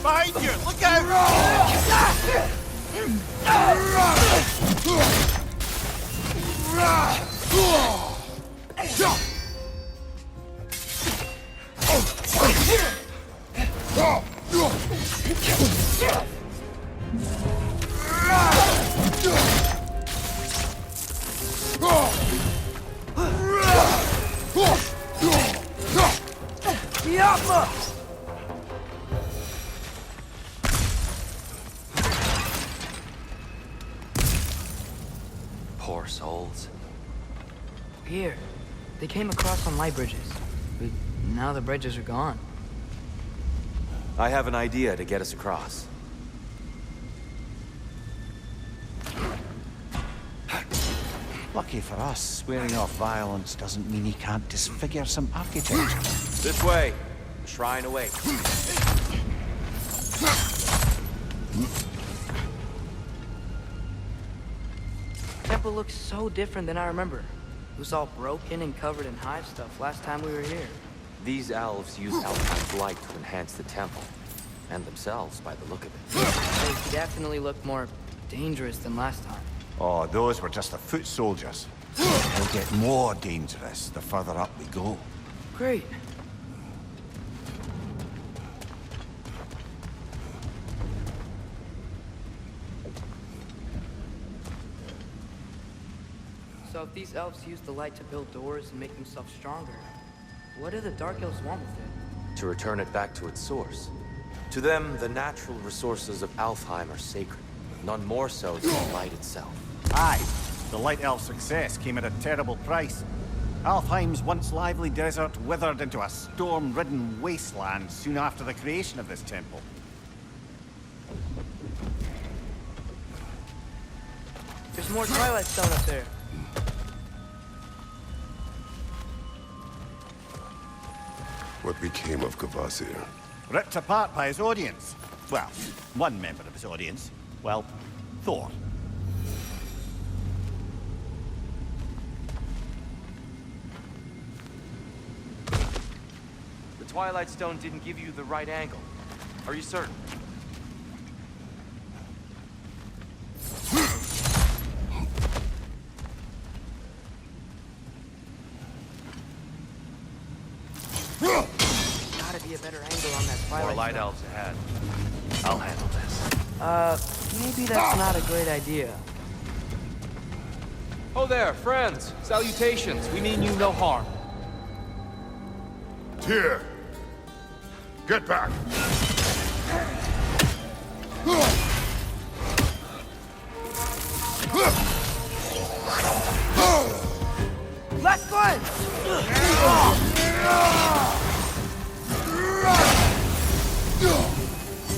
Behind you! Look out! Poor souls. Here. They came across on light bridges. But now the bridges are gone. I have an idea to get us across. Lucky for us, swearing off violence doesn't mean he can't disfigure some architecture. This way. The shrine awaits. Temple looks so different than I remember. It was all broken and covered in hive stuff last time we were here. These elves use Alpine's light to enhance the temple. And themselves, by the look of it. They definitely look more dangerous than last time. Oh, those were just the foot soldiers. They'll get more dangerous the further up we go. Great. So if these elves use the light to build doors and make themselves stronger, what do the Dark Elves want with it? To return it back to its source. To them, the natural resources of Alfheim are sacred. None more so than the light itself. Aye, the Light Elf's success came at a terrible price. Alfheim's once lively desert withered into a storm-ridden wasteland soon after the creation of this temple. There's more Twilight Stone up there. What became of Kvasir? Ripped apart by his audience. Well, one member of his audience. Well, Thor. The Twilight Stone didn't give you the right angle. Are you certain? Gotta be a better angle on that Twilight More light Stone. elves ahead. I'll handle this. Maybe that's not a great idea. Oh there, friends. Salutations. We mean you no harm. Tyr! Get back! Last one!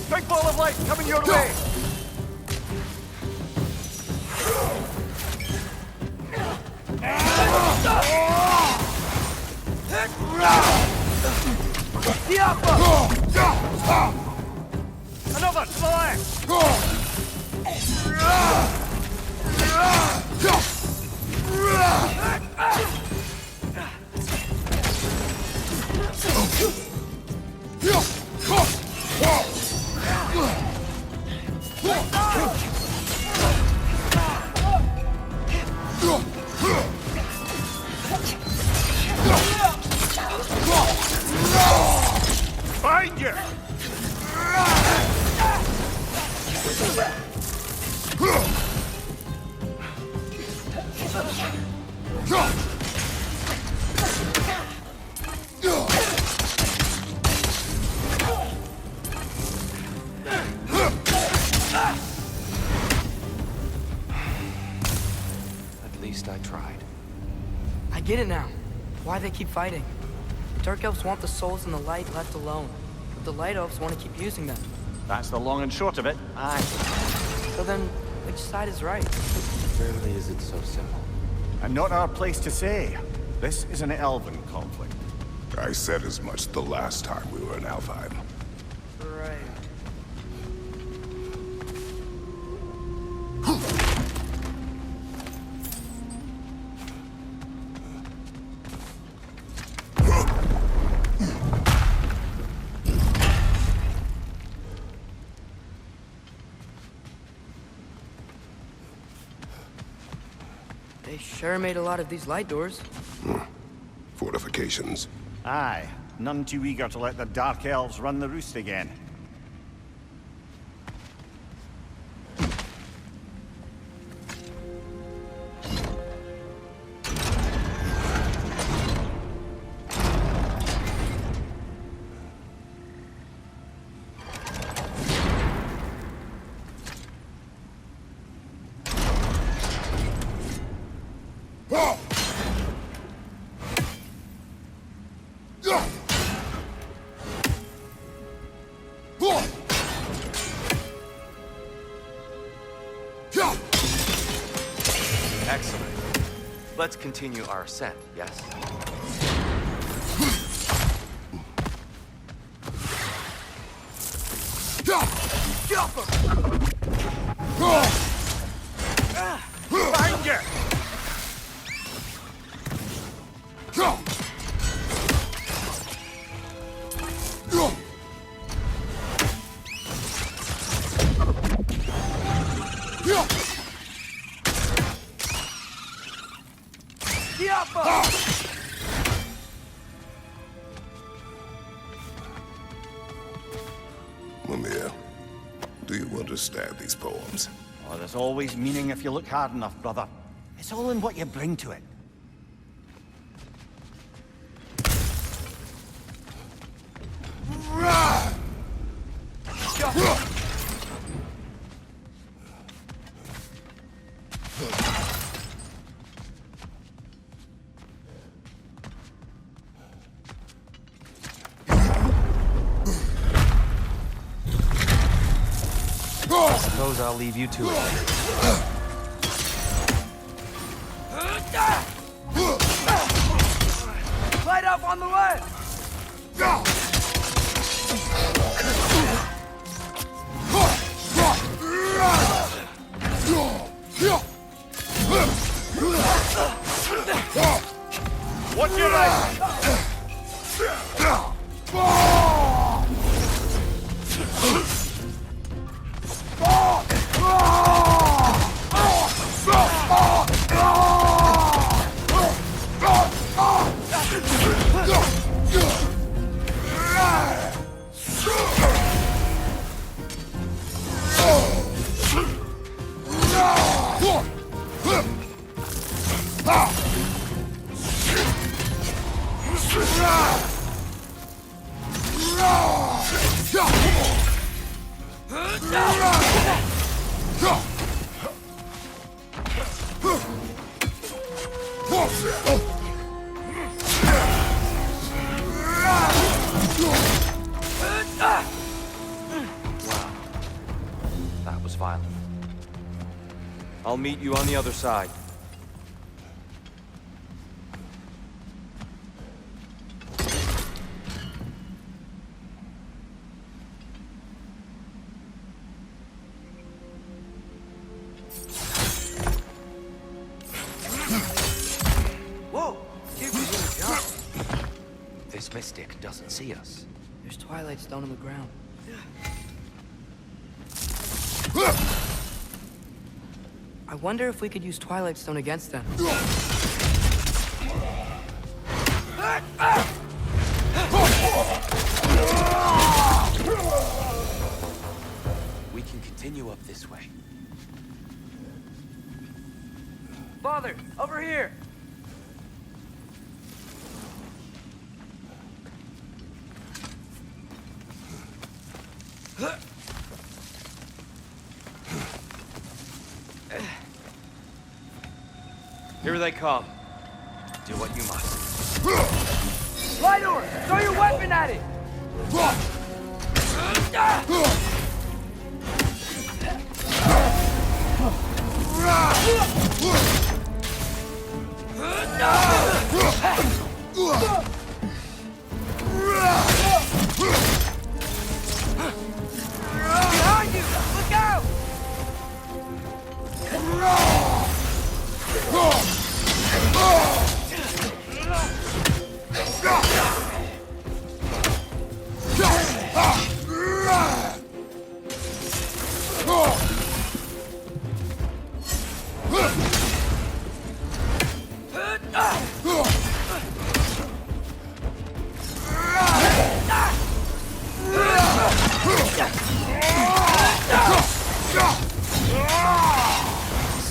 Big ball of light coming your way! Another to the left! Find you! At least I tried. I get it now. Why they keep fighting. The Dark Elves want the souls and the light left alone. But the Light Elves want to keep using them. That's the long and short of it. Aye. So then, which side is right? Rarely is it so simple. And not our place to say. This is an elven conflict. I said as much the last time we were in Alfheim. Right. They sure made a lot of these light doors. Fortifications. Aye. None too eager to let the Dark Elves run the roost again. Excellent. Let's continue our ascent, yes? Behind you! Mimir, do you understand these poems? Oh, there's always meaning if you look hard enough, brother. It's all in what you bring to it. I suppose I'll leave you to it. Light up on the left! What's your name? That was violent. I'll meet you on the other side. Whoa! Dude, we really jumped. This mystic doesn't see us. There's Twilight Stone on the ground. I wonder if we could use Twilight Stone against them. We can continue up this way. Father, over here! Here they come. Do what you must. Light door! Throw your weapon at it! Behind you! Look out!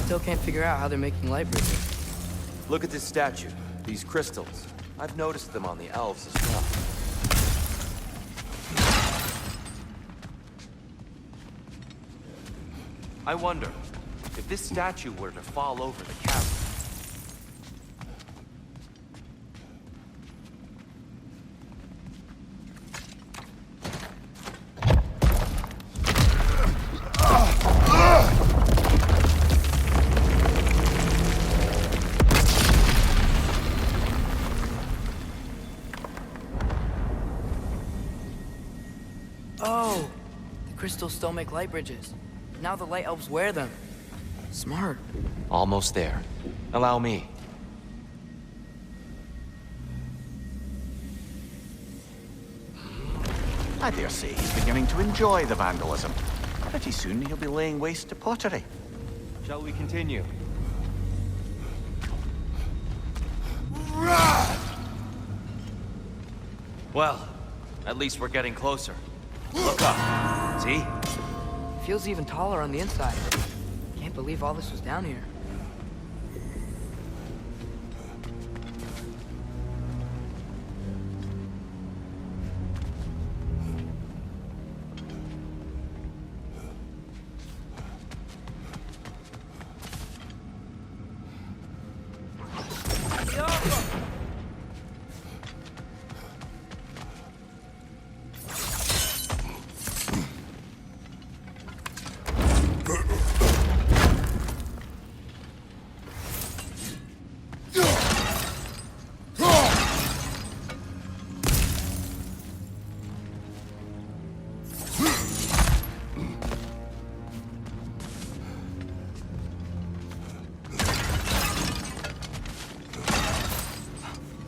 Still can't figure out how they're making light bridges. Look at this statue. These crystals. I've noticed them on the elves as well. I wonder, if this statue were to fall over the chasm... Oh! The crystals still make light bridges. Now the light elves wear them. Smart. Almost there. Allow me. I dare say he's beginning to enjoy the vandalism. Pretty soon he'll be laying waste to pottery. Shall we continue? Well, at least we're getting closer. Look up. See? Feels even taller on the inside. Can't believe all this was down here.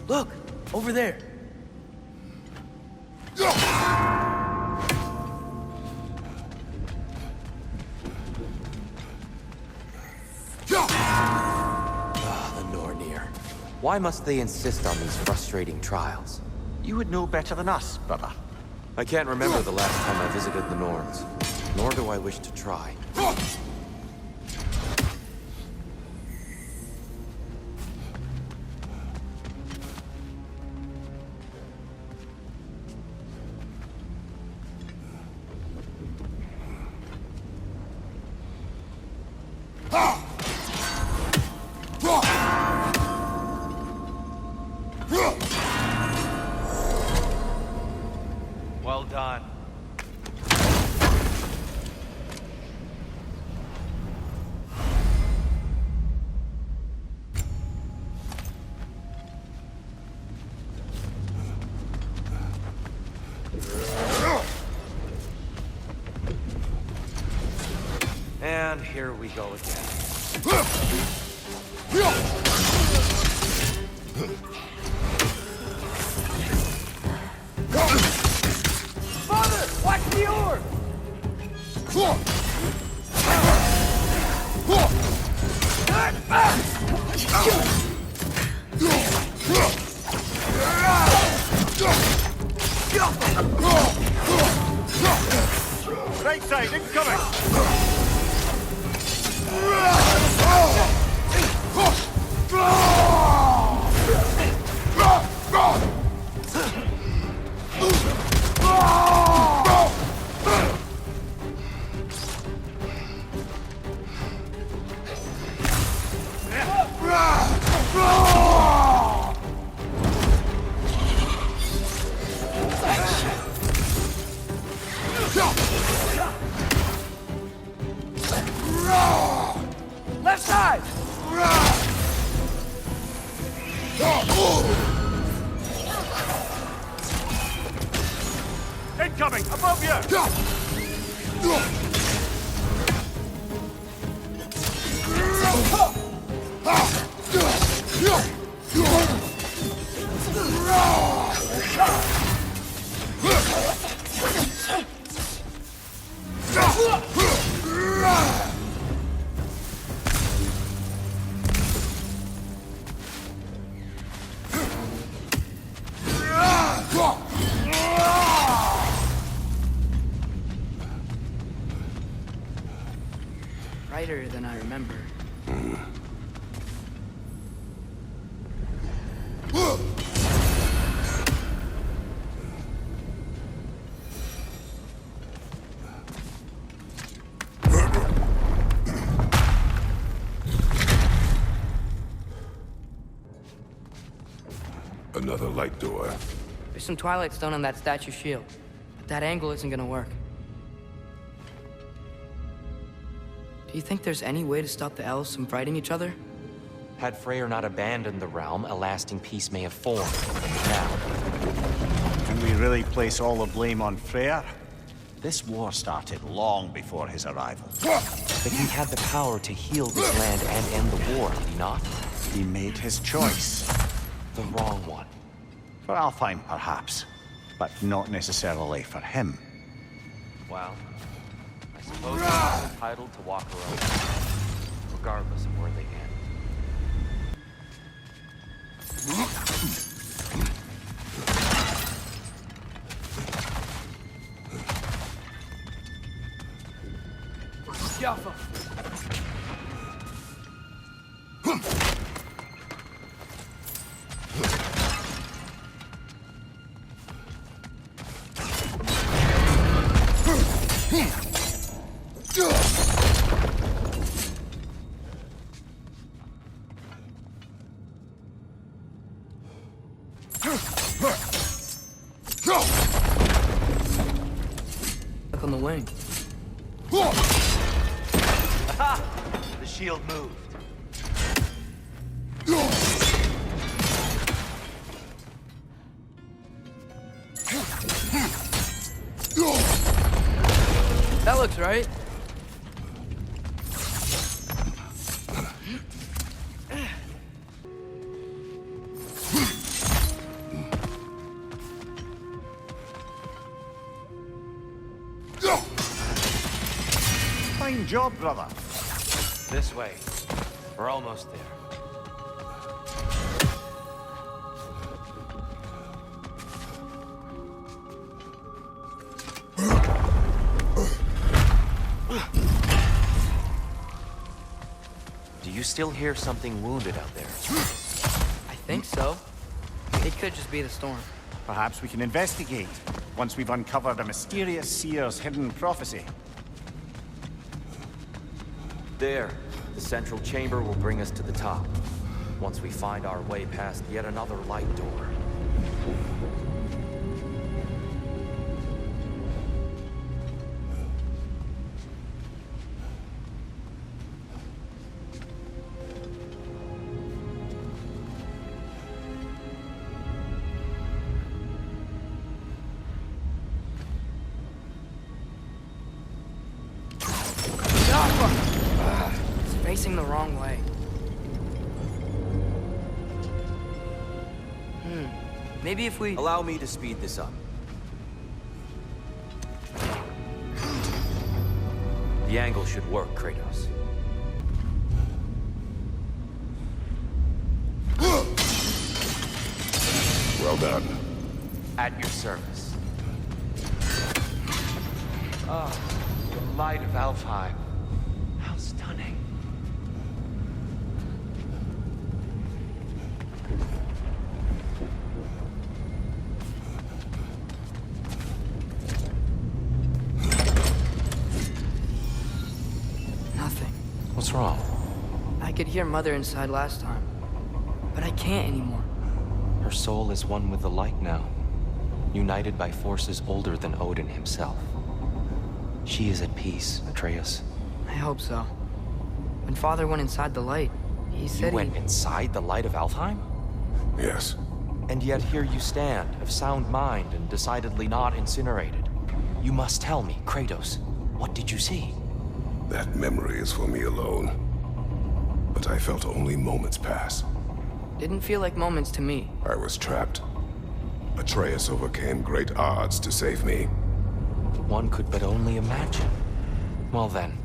Look! Over there! The Nornir. Why must they insist on these frustrating trials? You would know better than us, brother. I can't remember the last time I visited the Norns, nor do I wish to try. Well done. And here we go again. Father! Watch the orb! Right side, incoming! coming! Above you! Brighter than I remember. Another light door. There's some Twilight Stone on that statue shield, but that angle isn't gonna work. Do you think there's any way to stop the elves from fighting each other? Had Freya not abandoned the realm, a lasting peace may have formed. Now, Can we really place all the blame on Freya? This war started long before his arrival. but he had the power to heal this land and end the war, did he not? He made his choice. The wrong one. For Alfheim, perhaps, but not necessarily for him. Well, I suppose he's entitled to walk around, regardless of where they end. Jaffa. Look on the wing. Aha! The shield moved. That looks right. Fine job, brother. This way. We're almost there. Do you still hear something wounded out there? I think so. It could just be the storm. Perhaps we can investigate, once we've uncovered a mysterious seer's hidden prophecy. There. The central chamber will bring us to the top. Once we find our way past yet another light door. It's facing the wrong way. Maybe if we... Allow me to speed this up. The angle should work, Kratos. Well done. At your service. Oh, the light of Alfheim. How stunning. Nothing. What's wrong? I could hear Mother inside last time, but I can't anymore. Her soul is one with the light now, united by forces older than Odin himself. She is at peace, Atreus. I hope so. When Father went inside the light, he said You went inside the light of Alfheim? Yes. And yet here you stand, of sound mind and decidedly not incinerated. You must tell me, Kratos. What did you see? That memory is for me alone. But I felt only moments pass. Didn't feel like moments to me. I was trapped. Atreus overcame great odds to save me. One could but only imagine. Well then,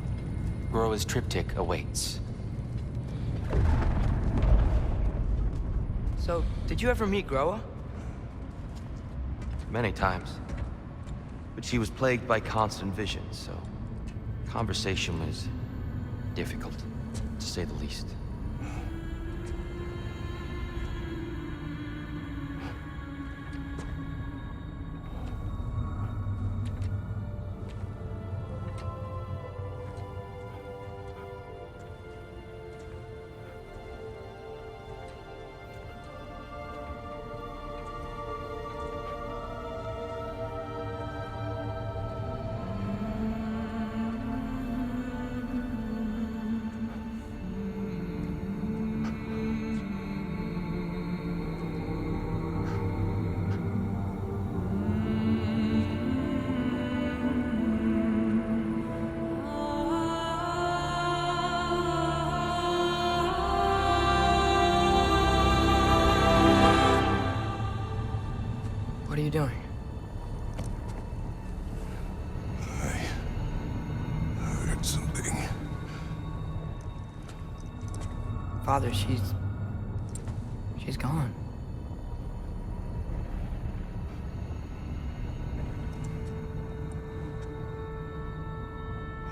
Groa's triptych awaits. So, did you ever meet Groa? Many times. But she was plagued by constant visions, so conversation was difficult, to say the least. What are you doing? I heard something. Father, she's gone.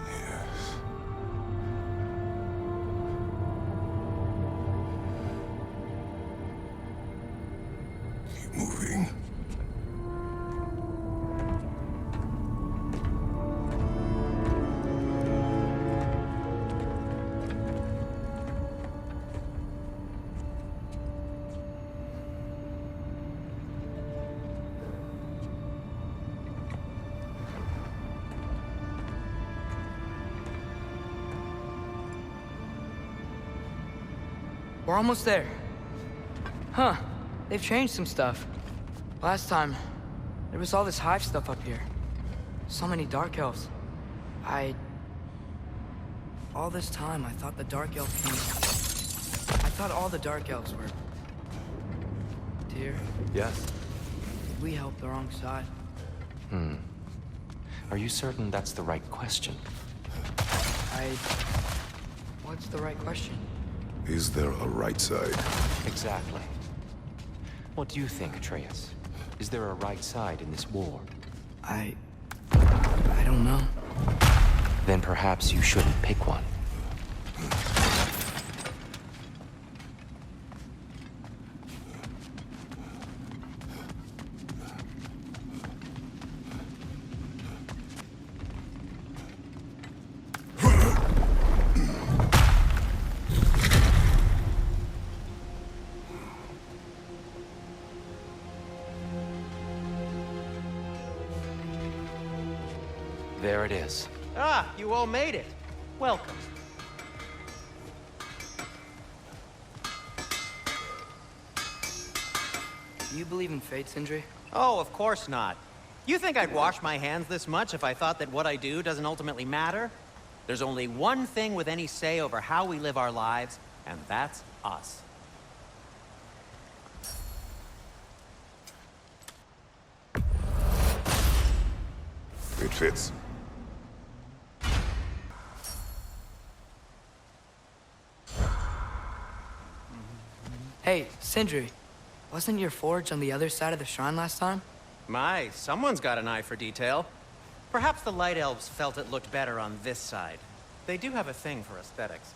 Yes. Keep moving. We're almost there. Huh. They've changed some stuff. Last time, there was all this hive stuff up here. So many Dark Elves. All this time, I thought the Dark Elf King... I thought all the Dark Elves were... Dear, Yes? did we help the wrong side? Are you certain that's the right question? What's the right question? Is there a right side? Exactly. What do you think, Atreus? Is there a right side in this war? I don't know. Then perhaps you shouldn't pick one. There it is. Ah, you all made it. Welcome. Do you believe in fate, Sindri? Oh, of course not. You think I'd wash my hands this much if I thought that what I do doesn't ultimately matter? There's only one thing with any say over how we live our lives, and that's us. It fits. Hey, Sindri. Wasn't your forge on the other side of the shrine last time? My, someone's got an eye for detail. Perhaps the Light Elves felt it looked better on this side. They do have a thing for aesthetics.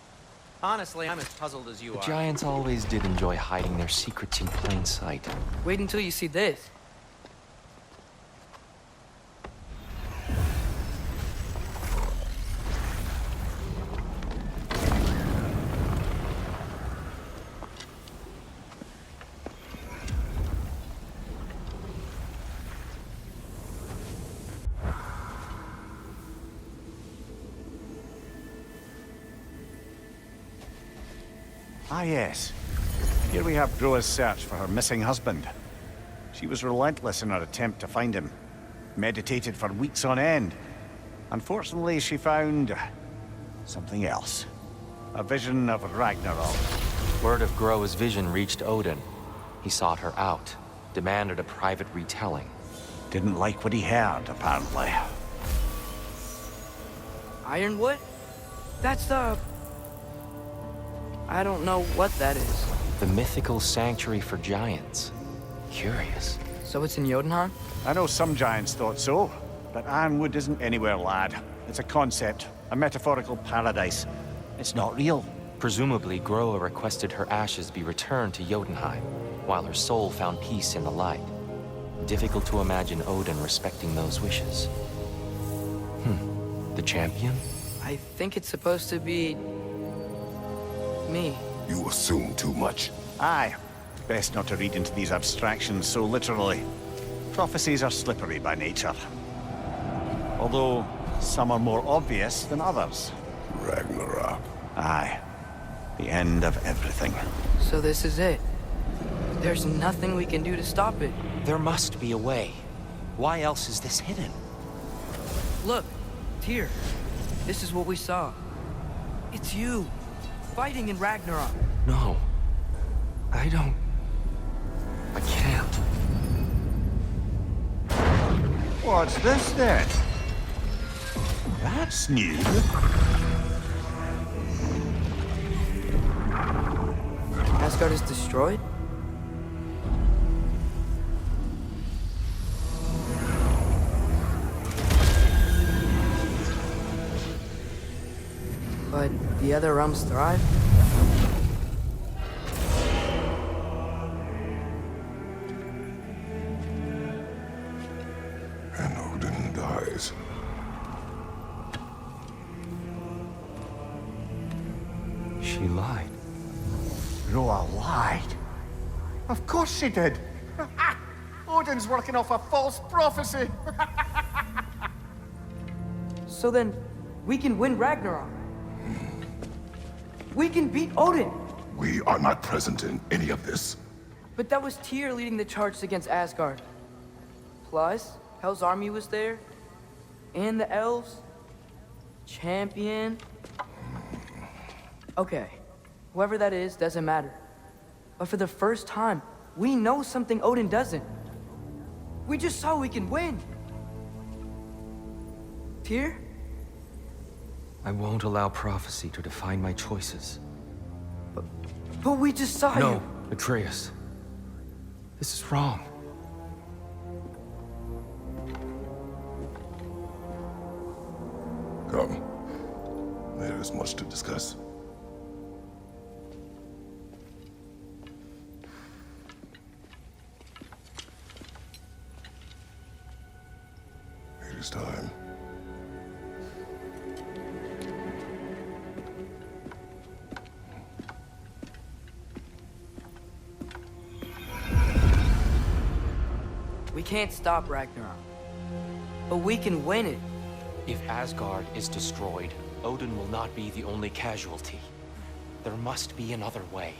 Honestly, I'm as puzzled as you The are. Giants always did enjoy hiding their secrets in plain sight. Wait until you see this. Ah, yes. Here we have Groa's search for her missing husband. She was relentless in her attempt to find him. meditated for weeks on end. Unfortunately, she found something else. A vision of Ragnarok. Word of Groa's vision reached Odin. He sought her out, demanded a private retelling. Didn't like what he heard, apparently. Ironwood? That's the... I don't know what that is. The mythical sanctuary for giants. Curious. So it's in Jotunheim? I know some giants thought so, but Ironwood isn't anywhere, lad. It's a concept, a metaphorical paradise. It's not real. Presumably, Groa requested her ashes be returned to Jotunheim, while her soul found peace in the light. Difficult to imagine Odin respecting those wishes. The champion? I think it's supposed to be... me. You assume too much. Aye. Best not to read into these abstractions so literally. Prophecies are slippery by nature. Although, some are more obvious than others. Ragnarok. Aye. The end of everything. So this is it. There's nothing we can do to stop it. There must be a way. Why else is this hidden? Look, Tyr. This is what we saw. It's you, fighting in Ragnarok. No. I don't... I can't. What's this then? That's new. Asgard is destroyed? But the other realms thrive? And Odin dies. She lied. Roa lied. Of course she did. Odin's working off a false prophecy. So then, we can win Ragnarok. We can beat Odin. We are not present in any of this. But that was Tyr leading the charge against Asgard. Plus, Hell's army was there. And the elves. Champion. Okay. Whoever that is doesn't matter. But for the first time, we know something Odin doesn't. We just saw we can win. Tyr? I won't allow prophecy to define my choices. But we just saw you. No, Atreus. This is wrong. Come. There is much to discuss. It is time. We can't stop Ragnarok. But we can win it. If Asgard is destroyed, Odin will not be the only casualty. There must be another way.